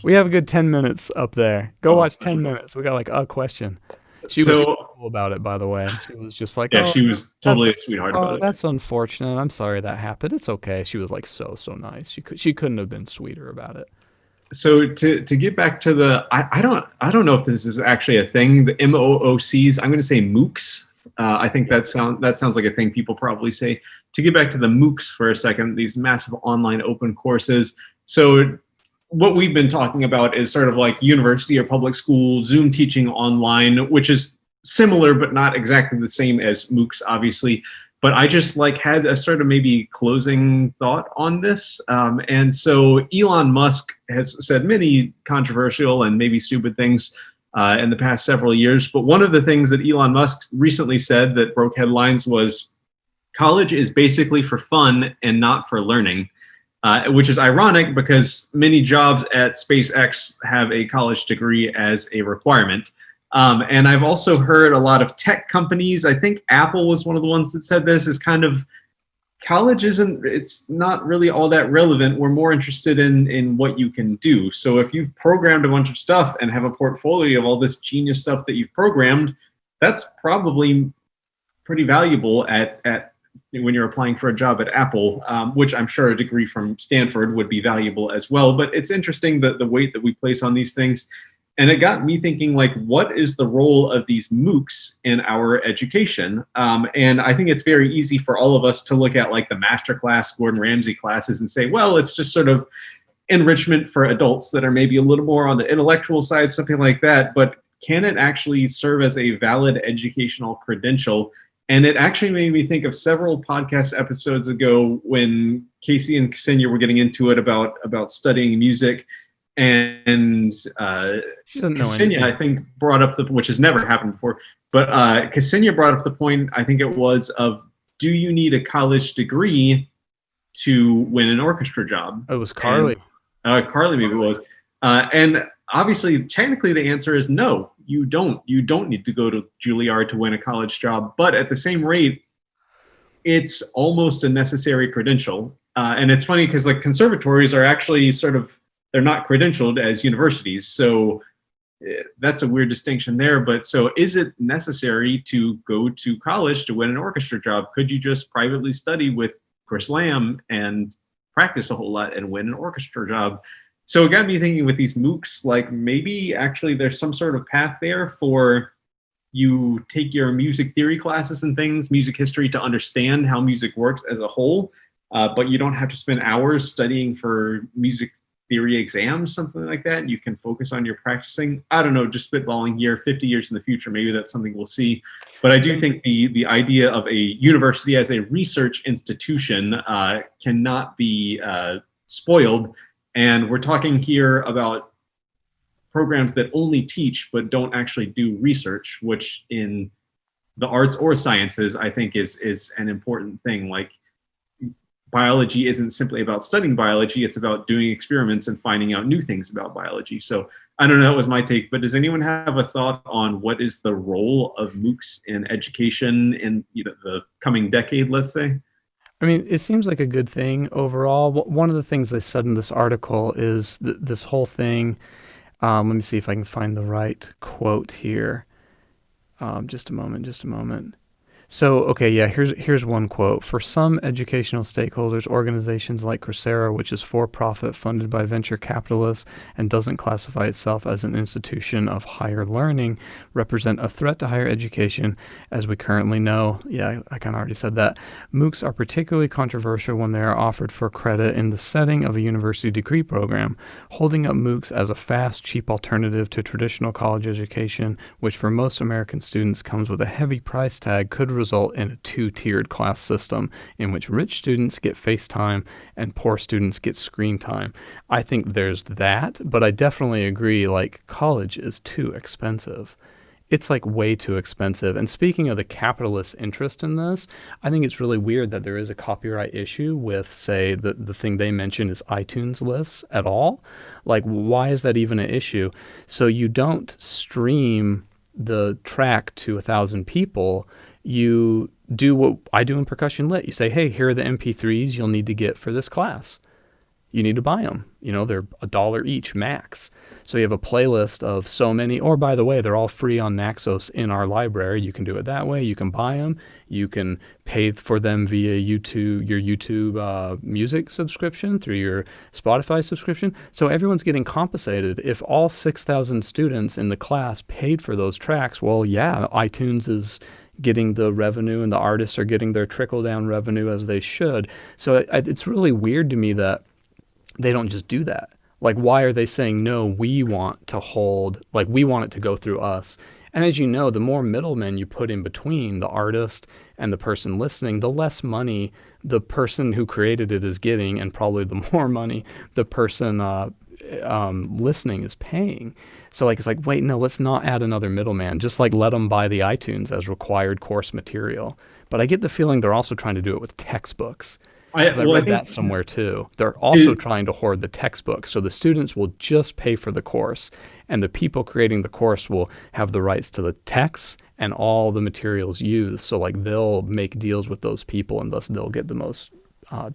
We have a good 10 minutes up there. Go watch 10 minutes. We got like a question. She was so cool about it, by the way. She was just like, yeah, she was totally a sweetheart about it. That's unfortunate. I'm sorry that happened. It's okay. She was like so nice. She couldn't have been sweeter about it. So to get back to the, I don't know if this is actually a thing. The MOOCs, I'm going to say MOOCs. I think that sounds like a thing people probably say. To get back to the MOOCs for a second, these massive online open courses. So what we've been talking about is sort of like university or public school Zoom teaching online, which is similar but not exactly the same as MOOCs, obviously. But I just like had a sort of maybe closing thought on this. And so Elon Musk has said many controversial and maybe stupid things in the past several years. But one of the things that Elon Musk recently said that broke headlines was college is basically for fun and not for learning, which is ironic because many jobs at SpaceX have a college degree as a requirement. And I've also heard a lot of tech companies, I think Apple was one of the ones that said this, is kind of college it's not really all that relevant. We're more interested in what you can do. So if you've programmed a bunch of stuff and have a portfolio of all this genius stuff that you've programmed, that's probably pretty valuable at when you're applying for a job at Apple, which I'm sure a degree from Stanford would be valuable as well. But it's interesting the weight that we place on these things. And it got me thinking, like, what is the role of these MOOCs in our education? And I think it's very easy for all of us to look at like the masterclass Gordon Ramsay classes and say, well, it's just sort of enrichment for adults that are maybe a little more on the intellectual side, something like that. But can it actually serve as a valid educational credential? And it actually made me think of several podcast episodes ago when Casey and Ksenija were getting into it about studying music. And Ksenija, I think, brought up which has never happened before, but Ksenija brought up the point, I think it was, of do you need a college degree to win an orchestra job? It was Karli. Karli maybe it was. And obviously, technically, the answer is no, you don't. You don't need to go to Juilliard to win a college job. But at the same rate, it's almost a necessary credential. And it's funny because like conservatories are actually sort of, they're not credentialed as universities. So that's a weird distinction there. But so is it necessary to go to college to win an orchestra job? Could you just privately study with Chris Lamb and practice a whole lot and win an orchestra job? So it got me thinking with these MOOCs, like maybe actually there's some sort of path there for you take your music theory classes and things, music history, to understand how music works as a whole, but you don't have to spend hours studying for music theory exams, something like that. You can focus on your practicing. I don't know, just spitballing here, 50 years in the future, maybe that's something we'll see. But I do think the idea of a university as a research institution cannot be spoiled. And we're talking here about programs that only teach but don't actually do research, which in the arts or sciences, I think is an important thing. Like, biology isn't simply about studying biology, it's about doing experiments and finding out new things about biology. So I don't know, that was my take, but does anyone have a thought on what is the role of MOOCs in education in the coming decade, let's say? I mean, it seems like a good thing overall. One of the things they said in this article is this whole thing, let me see if I can find the right quote here. Just a moment. So, okay, yeah, here's one quote. For some educational stakeholders, organizations like Coursera, which is for-profit, funded by venture capitalists, and doesn't classify itself as an institution of higher learning, represent a threat to higher education, as we currently know. Yeah, I kind of already said that. MOOCs are particularly controversial when they are offered for credit in the setting of a university degree program. Holding up MOOCs as a fast, cheap alternative to traditional college education, which for most American students comes with a heavy price tag, could result in a two-tiered class system in which rich students get face time and poor students get screen time. I think there's that, but I definitely agree, like, college is too expensive. it's like way too expensive. And speaking of the capitalist interest in this, I think it's really weird that there is a copyright issue with, say, the thing they mentioned is iTunes lists at all. Like, why is that even an issue? So you don't stream the track to 1,000 people. You do what I do in Percussion Lit. You say, hey, here are the MP3s you'll need to get for this class. You need to buy them. You know, they're $1 each max. So you have a playlist of so many, or by the way, they're all free on Naxos in our library. You can do it that way. You can buy them. You can pay for them via YouTube, your YouTube music subscription, through your Spotify subscription. So everyone's getting compensated. If all 6,000 students in the class paid for those tracks, well, yeah, iTunes is getting the revenue and the artists are getting their trickle-down revenue as they should. So it's really weird to me that they don't just do that. Like, why are they saying, no, we want to hold, like, we want it to go through us? And as you know, the more middlemen you put in between the artist and the person listening, the less money the person who created it is getting, and probably the more money the person listening is paying. So, like, it's like, wait, no, let's not add another middleman. Just, like, let them buy the iTunes as required course material. But I get the feeling they're also trying to do it with textbooks. I read that somewhere too. They're also trying to hoard the textbooks. So the students will just pay for the course, and the people creating the course will have the rights to the texts and all the materials used. So, like, they'll make deals with those people, and thus they'll get the most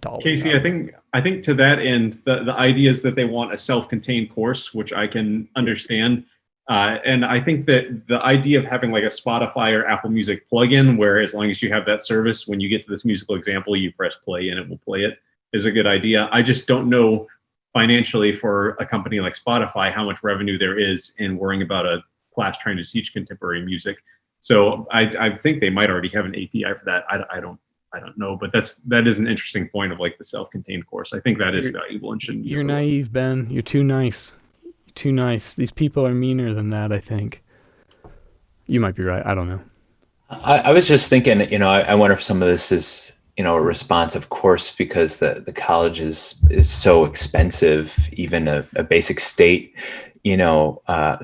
dollars. Casey, I think to that end, the idea is that they want a self-contained course, which I can understand. And I think that the idea of having like a Spotify or Apple Music plugin, where as long as you have that service, when you get to this musical example, you press play and it will play it, is a good idea. I just don't know financially for a company like Spotify how much revenue there is in worrying about a class trying to teach contemporary music. So I think they might already have an API for that. I don't know, but that is an interesting point of like the self-contained course. I think that is valuable and shouldn't be. You're naive, Ben. You're too nice. Too nice. These people are meaner than that, I think. You might be right. I don't know. I was just thinking, I wonder if some of this is, a response, of course, because the college is so expensive, even a basic state,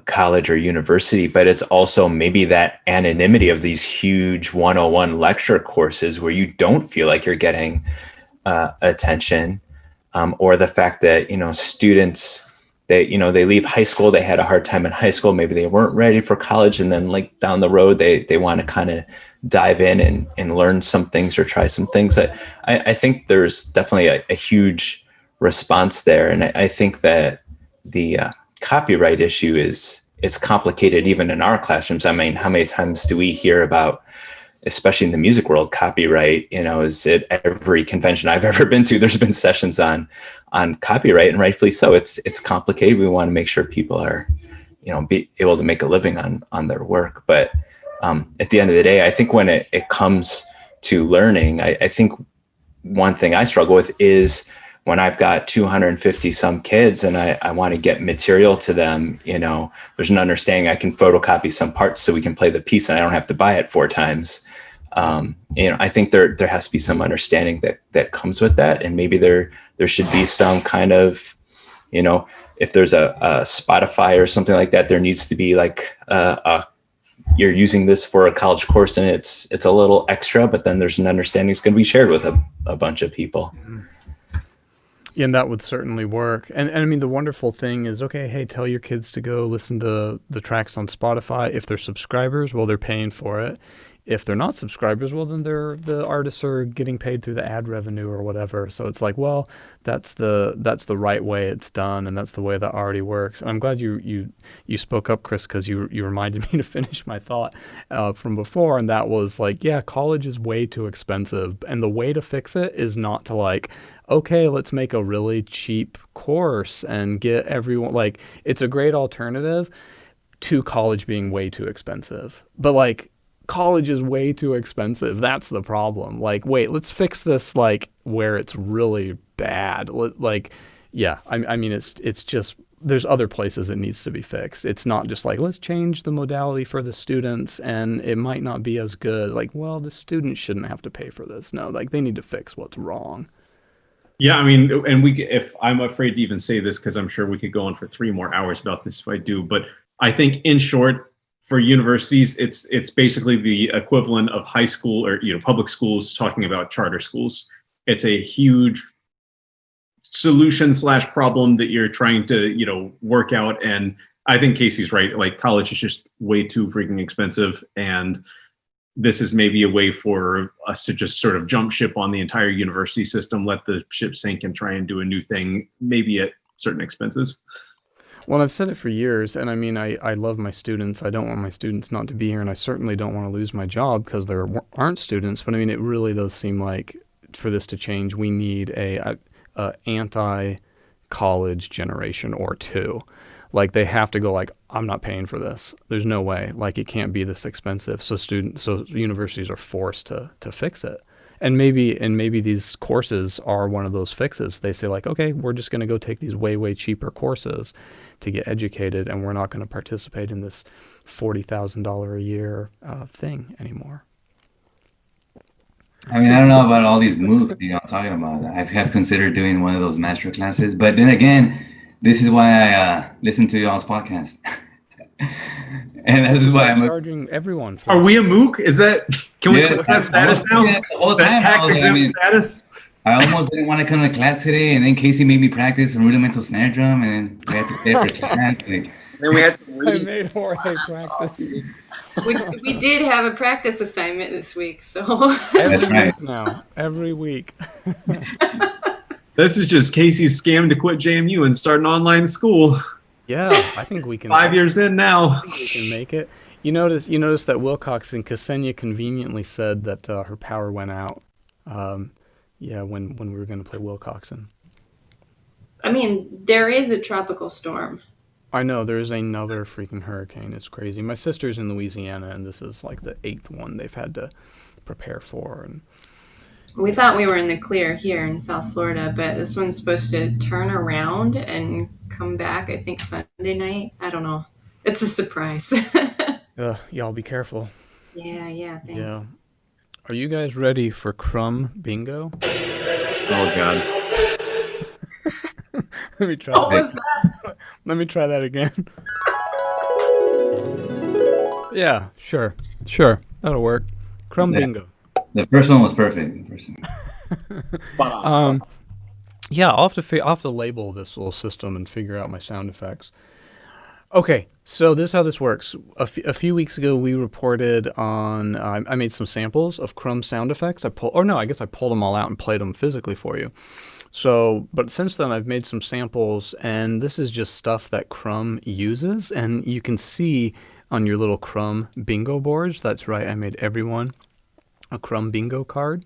college or university, but it's also maybe that anonymity of these huge 101 lecture courses where you don't feel like you're getting attention, or the fact that, students, they leave high school, they had a hard time in high school, maybe they weren't ready for college, and then like down the road they want to kind of dive in and learn some things or try some things. I think there's definitely a huge response there, and I think that the copyright issue it's complicated even in our classrooms. I mean, how many times do we hear about, especially in the music world, copyright? Is it every convention I've ever been to, there's been sessions on copyright, and rightfully so. It's complicated. We want to make sure people are, be able to make a living on their work. But at the end of the day, I think when it comes to learning, I think one thing I struggle with is when I've got 250 some kids and I want to get material to them, there's an understanding I can photocopy some parts so we can play the piece and I don't have to buy it 4 times. I think there has to be some understanding that comes with that. And maybe there should be some kind of, if there's a Spotify or something like that, there needs to be like you're using this for a college course and it's a little extra, but then there's an understanding it's going to be shared with a bunch of people. Yeah, and that would certainly work. And I mean, the wonderful thing is, okay, hey, tell your kids to go listen to the tracks on Spotify. If they're subscribers, well, they're paying for it. If they're not subscribers, well, then the artists are getting paid through the ad revenue or whatever. So it's like, well, that's the right way it's done, and that's the way that already works. And I'm glad you spoke up, Chris, because you reminded me to finish my thought from before, and that was like, yeah, college is way too expensive, and the way to fix it is not to like, okay, let's make a really cheap course and get everyone, like, it's a great alternative to college being way too expensive. But like, college is way too expensive. That's the problem. Like, wait, let's fix this like where it's really bad. Like, yeah, I mean, it's just, there's other places it needs to be fixed. It's not just like, let's change the modality for the students and it might not be as good. Like, well, the students shouldn't have to pay for this. No, like they need to fix what's wrong. Yeah, I mean, and if I'm afraid to even say this because I'm sure we could go on for 3 more hours about this if I do, but I think in short, for universities, it's basically the equivalent of high school or public schools talking about charter schools. It's a huge solution / problem that you're trying to work out. And I think Casey's right. Like, college is just way too freaking expensive, and this is maybe a way for us to just sort of jump ship on the entire university system, let the ship sink, and try and do a new thing, maybe at certain expenses. Well, I've said it for years, and I mean, I love my students. I don't want my students not to be here, and I certainly don't want to lose my job because there aren't students. But I mean, it really does seem like for this to change, we need a anti-college generation or two. Like, they have to go like, I'm not paying for this. There's no way. Like, it can't be this expensive. So universities are forced to fix it. And maybe these courses are one of those fixes. They say like, okay, we're just going to go take these way cheaper courses to get educated, and we're not going to participate in this $40,000 a year thing anymore. I mean, I don't know about all these MOOCs I'm talking about. I have considered doing one of those master classes, but then again, this is why I listen to y'all's podcast. And that's why I'm charging everyone for Are we a MOOC? Is that, can we click that status now? The whole time, Tax exempt status? I almost didn't want to come to class today, and then Casey made me practice some rudimental snare drum, and then we had to pay for class. Then we had to I read. made Jorge practice. We did have a practice assignment this week, so Every right. week now. Every week. This is just Casey's scam to quit JMU and start an online school. Yeah, I think we can. 5 years in now. We can make it. You notice that Wilcoxin and Ksenija conveniently said that her power went out. When we were going to play Wilcoxin. I mean, there is a tropical storm. I know, there's another freaking hurricane. It's crazy. My sister's in Louisiana, and this is like the 8th one they've had to prepare for. And We thought we were in the clear here in South Florida, but this one's supposed to turn around and come back, I think, Sunday night. I don't know. It's a surprise. y'all be careful. Yeah, thanks. Yeah. Are you guys ready for Crumb Bingo? Oh, God. Let me try What that. was that? Let me try that again. Yeah, sure. That'll work. Crumb Yeah. Bingo. The first one was perfect. The first one. Yeah, I'll have to label this little system and figure out my sound effects. Okay, so this is how this works. A few weeks ago, we reported on. I made some samples of Crumb sound effects. I pulled them all out and played them physically for you. So, but since then, I've made some samples, and this is just stuff that Crumb uses, and you can see on your little Crumb bingo boards. That's right, I made everyone a Crumb bingo card.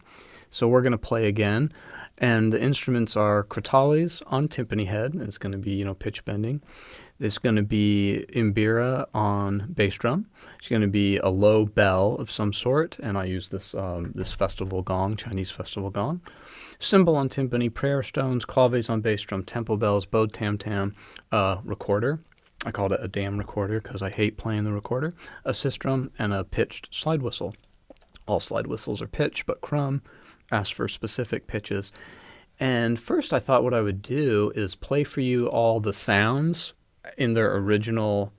So we're gonna play again. And the instruments are crotales on timpani head, and it's going to be, pitch bending. There's going to be imbira on bass drum. It's going to be a low bell of some sort, and I use this festival gong, Chinese festival gong. Cymbal on timpani, prayer stones, claves on bass drum, temple bells, bowed tam-tam, recorder. I called it a damn recorder because I hate playing the recorder. A sistrum, and a pitched slide whistle. All slide whistles are pitched, but Crumb asked for specific pitches. And first I thought what I would do is play for you all the sounds in their original,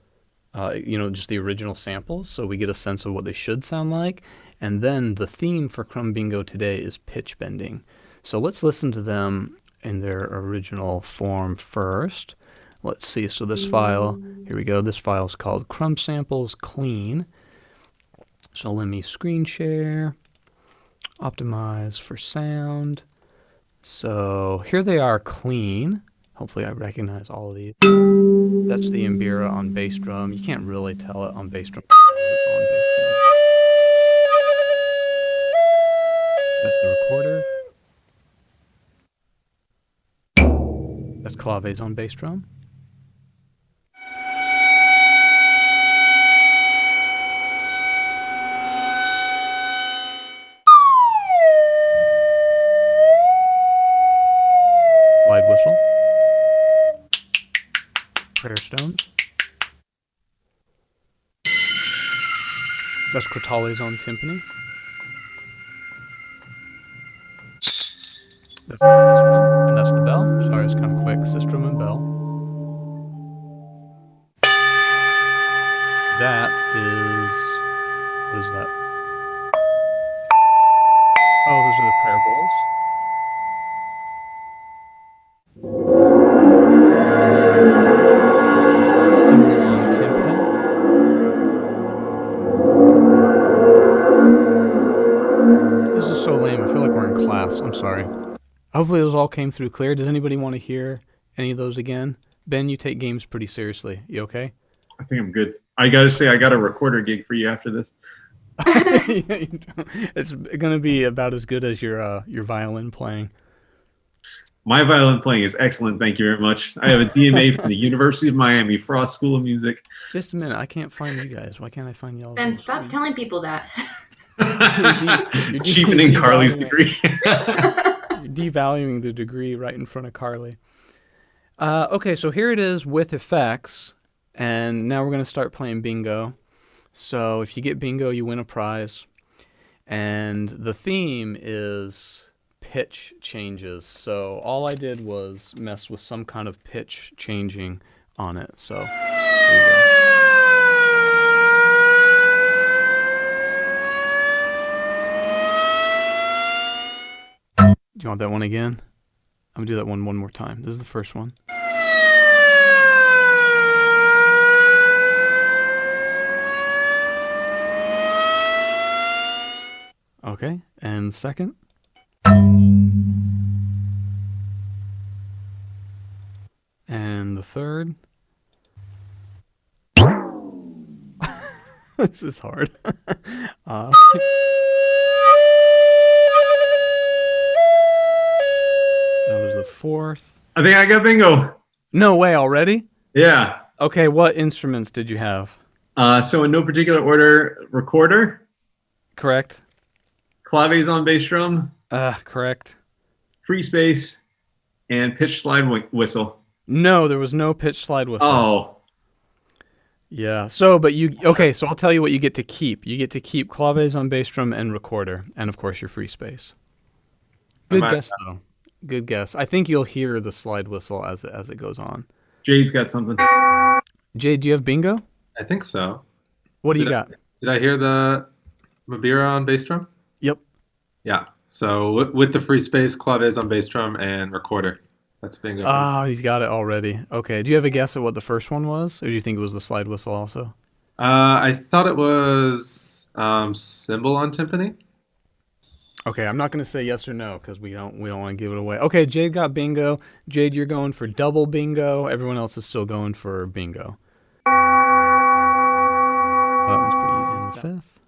just the original samples, so we get a sense of what they should sound like. And then the theme for Crumb Bingo today is pitch bending. So let's listen to them in their original form first. Let's see, so this file, here we go, this file is called Crumb Samples Clean. So let me screen share. Optimize for sound. So here they are clean. Hopefully I recognize all of these. That's the imbira on bass drum. You can't really tell it on bass drum. It's on bass drum. That's the recorder. That's claves on bass drum. Slide whistle. Prayer stones. That's crotales on timpani. That's the sistrum, and that's the bell. Sorry, it's kind of quick. Sistrum and bell. That is... What is that? Oh, those are the prayer bowls. Symbol on timpani. This is so lame. I feel like we're in class. I'm sorry. Hopefully those all came through clear. Does anybody want to hear any of those again? Ben, you take games pretty seriously. You okay? I think I'm good. I gotta say, I got a recorder gig for you after this. Yeah, it's gonna be about as good as your violin playing. My violin playing is excellent. Thank you very much. I have a DMA from the University of Miami Frost School of Music. Just a minute. I can't find you guys. Why can't I find y'all? Ben, stop telling people that. You're Cheapening Karli's degree. You're devaluing the degree right in front of Karli. Okay, so here it is with effects, and now we're going to start playing bingo. So if you get bingo, you win a prize. And the theme is pitch changes. So all I did was mess with some kind of pitch changing on it. So here you go. Do you want that one again? I'm gonna do that one more time. This is the first one. Okay, and second. And the third. This is hard. That was the fourth. I think I got bingo. No way already? Yeah. Okay, what instruments did you have? So in no particular order, recorder, Correct? claves on bass drum, Correct. free space, and pitch slide whistle. No, there was no pitch slide whistle. Oh. Yeah. So, but okay, so I'll tell you what you get to keep. You get to keep claves on bass drum and recorder, and of course your free space. Good guess, though. Good guess. I think you'll hear the slide whistle as it goes on. Jade's got something. Jade, do you have bingo? I think so. What do you got? Did I hear the Mabira on bass drum? Yep. Yeah. So with the free space, claves on bass drum, and recorder. That's bingo. Oh, he's got it already. Okay. Do you have a guess at what the first one was? Or do you think it was the slide whistle also? I thought it was cymbal on timpani. Okay, I'm not going to say yes or no because we don't want to give it away. Okay, Jade got bingo. Jade, you're going for double bingo. Everyone else is still going for bingo. That one's pretty easy in the fifth.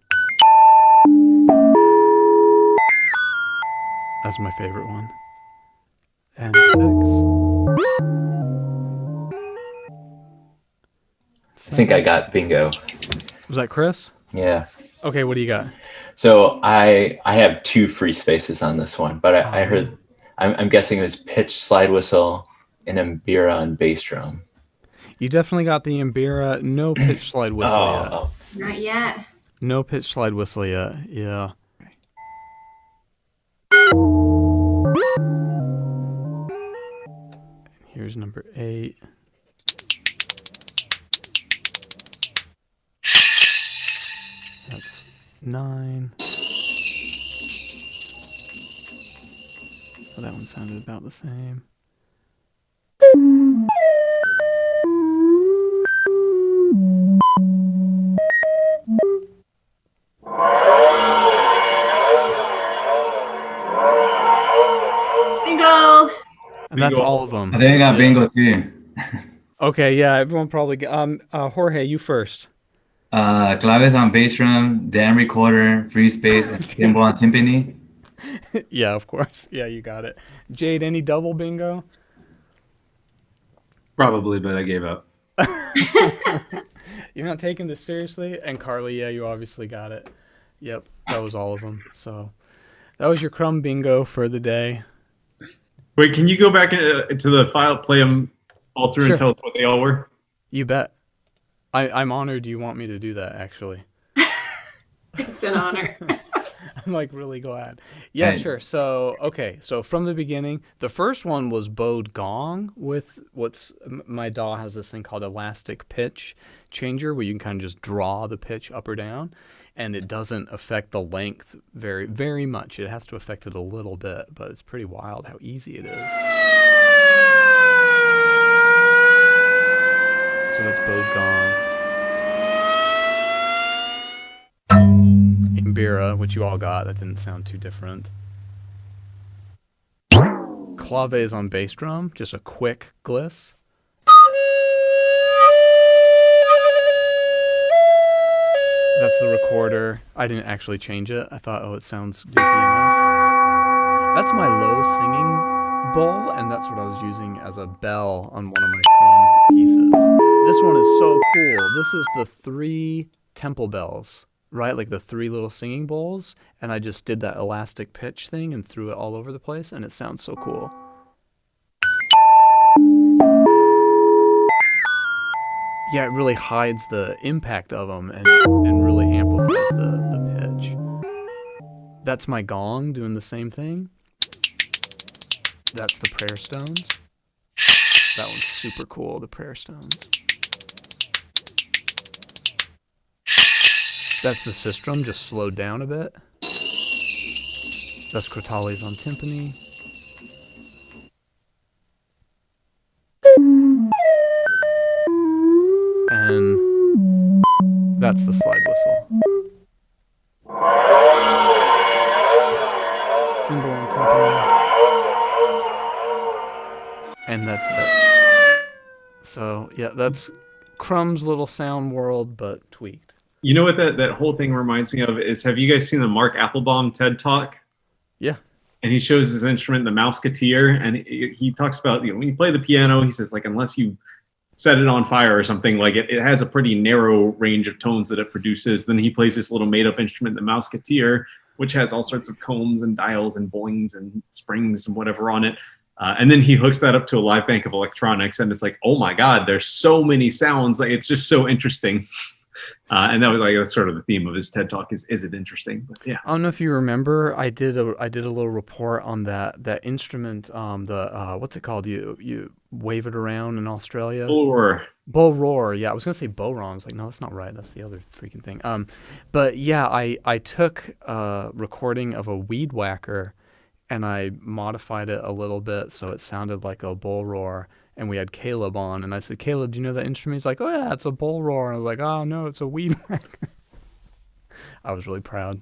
That's my favorite one. And six. I think I got bingo. Was that Chris? Yeah. Okay, what do you got? So I have two free spaces on this one, but I heard, I'm guessing it was pitch, slide whistle, and Mbira on bass drum. You definitely got the Mbira. No pitch slide whistle yet. Not yet. No pitch slide whistle yet. Yeah. Here's number 8. That's 9. Oh, that one sounded about the same. Bingo! And that's all of them. I think I got bingo too. Okay, yeah, everyone probably got, Jorge, you first. Claves on bass drum, Dan recorder, free space, and cymbal on timpani. Yeah, of course. Yeah, you got it. Jade, any double bingo? Probably, but I gave up. You're not taking this seriously? And Karli, yeah, you obviously got it. Yep, that was all of them. So that was your Crumb bingo for the day. Wait, can you go back into the file, play them all through Sure. and tell us what they all were? You bet. I'm honored you want me to do that, actually. It's an honor. I'm like really glad. Yeah, Hey. sure. So, okay. So from the beginning, the first one was bowed gong with my DAW has this thing called elastic pitch changer where you can kind of just draw the pitch up or down, and it doesn't affect the length very, very much. It has to affect it a little bit, but it's pretty wild how easy it is. So that's bowed gong. Imbira, which you all got, that didn't sound too different. Claves on bass drum, just a quick gliss. That's the recorder. I didn't actually change it. I thought, oh, it sounds goofy enough. That's my low singing bowl, and that's what I was using as a bell on one of my Crumb pieces. This one is so cool. This is the 3 temple bells, right? Like the 3 little singing bowls, and I just did that elastic pitch thing and threw it all over the place, and it sounds so cool. Yeah, it really hides the impact of them and really amplifies the pitch. That's my gong doing the same thing. That's the prayer stones. That one's super cool, the prayer stones. That's the sistrum, just slowed down a bit. That's crotales on timpani. And that's the slide whistle. Cymbal on timpani. And that's it. So, yeah, that's Crumb's little sound world, but tweaked. You know what that whole thing reminds me of is, have you guys seen the Mark Applebaum TED Talk? Yeah. And he shows his instrument, the Mouseketeer, and he talks about, when you play the piano, he says, like, unless you set it on fire or something, like it has a pretty narrow range of tones that it produces. Then he plays this little made-up instrument, the Mouseketeer, which has all sorts of combs and dials and boings and springs and whatever on it. And then he hooks that up to a live bank of electronics, and it's like, oh my God, there's so many sounds. Like, it's just so interesting. And that was like, that's sort of the theme of his TED Talk is it interesting? But yeah. I don't know if you remember, I did a little report on that instrument, what's it called? You wave it around in Australia. Bull roar. Yeah, I was gonna say bowron. I was like, no, that's not right. That's the other freaking thing. But yeah, I took a recording of a weed whacker, and I modified it a little bit so it sounded like a bull roar. And we had Caleb on, and I said, Caleb, do you know that instrument? He's like, oh yeah, it's a bull roar. And I was like, oh no, it's a weed whacker. I was really proud.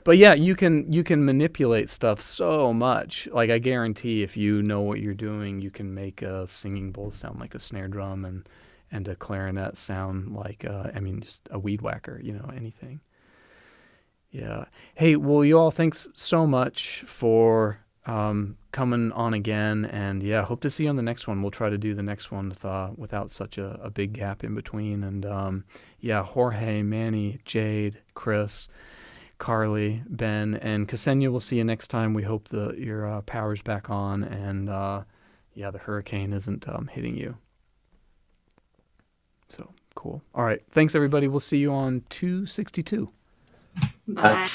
But yeah, you can manipulate stuff so much. Like, I guarantee if you know what you're doing, you can make a singing bowl sound like a snare drum and a clarinet sound like, just a weed whacker, anything. Yeah. Hey, well, you all, thanks so much for coming on again, and yeah, hope to see you on the next one. We'll try to do the next one without such a big gap in between. And yeah, Jorge, Manny, Jade, Chris, Karli, Ben, and Ksenija, we'll see you next time. We hope your power's back on, and yeah, the hurricane isn't hitting you. So cool. All right, thanks everybody. We'll see you on 262. Bye.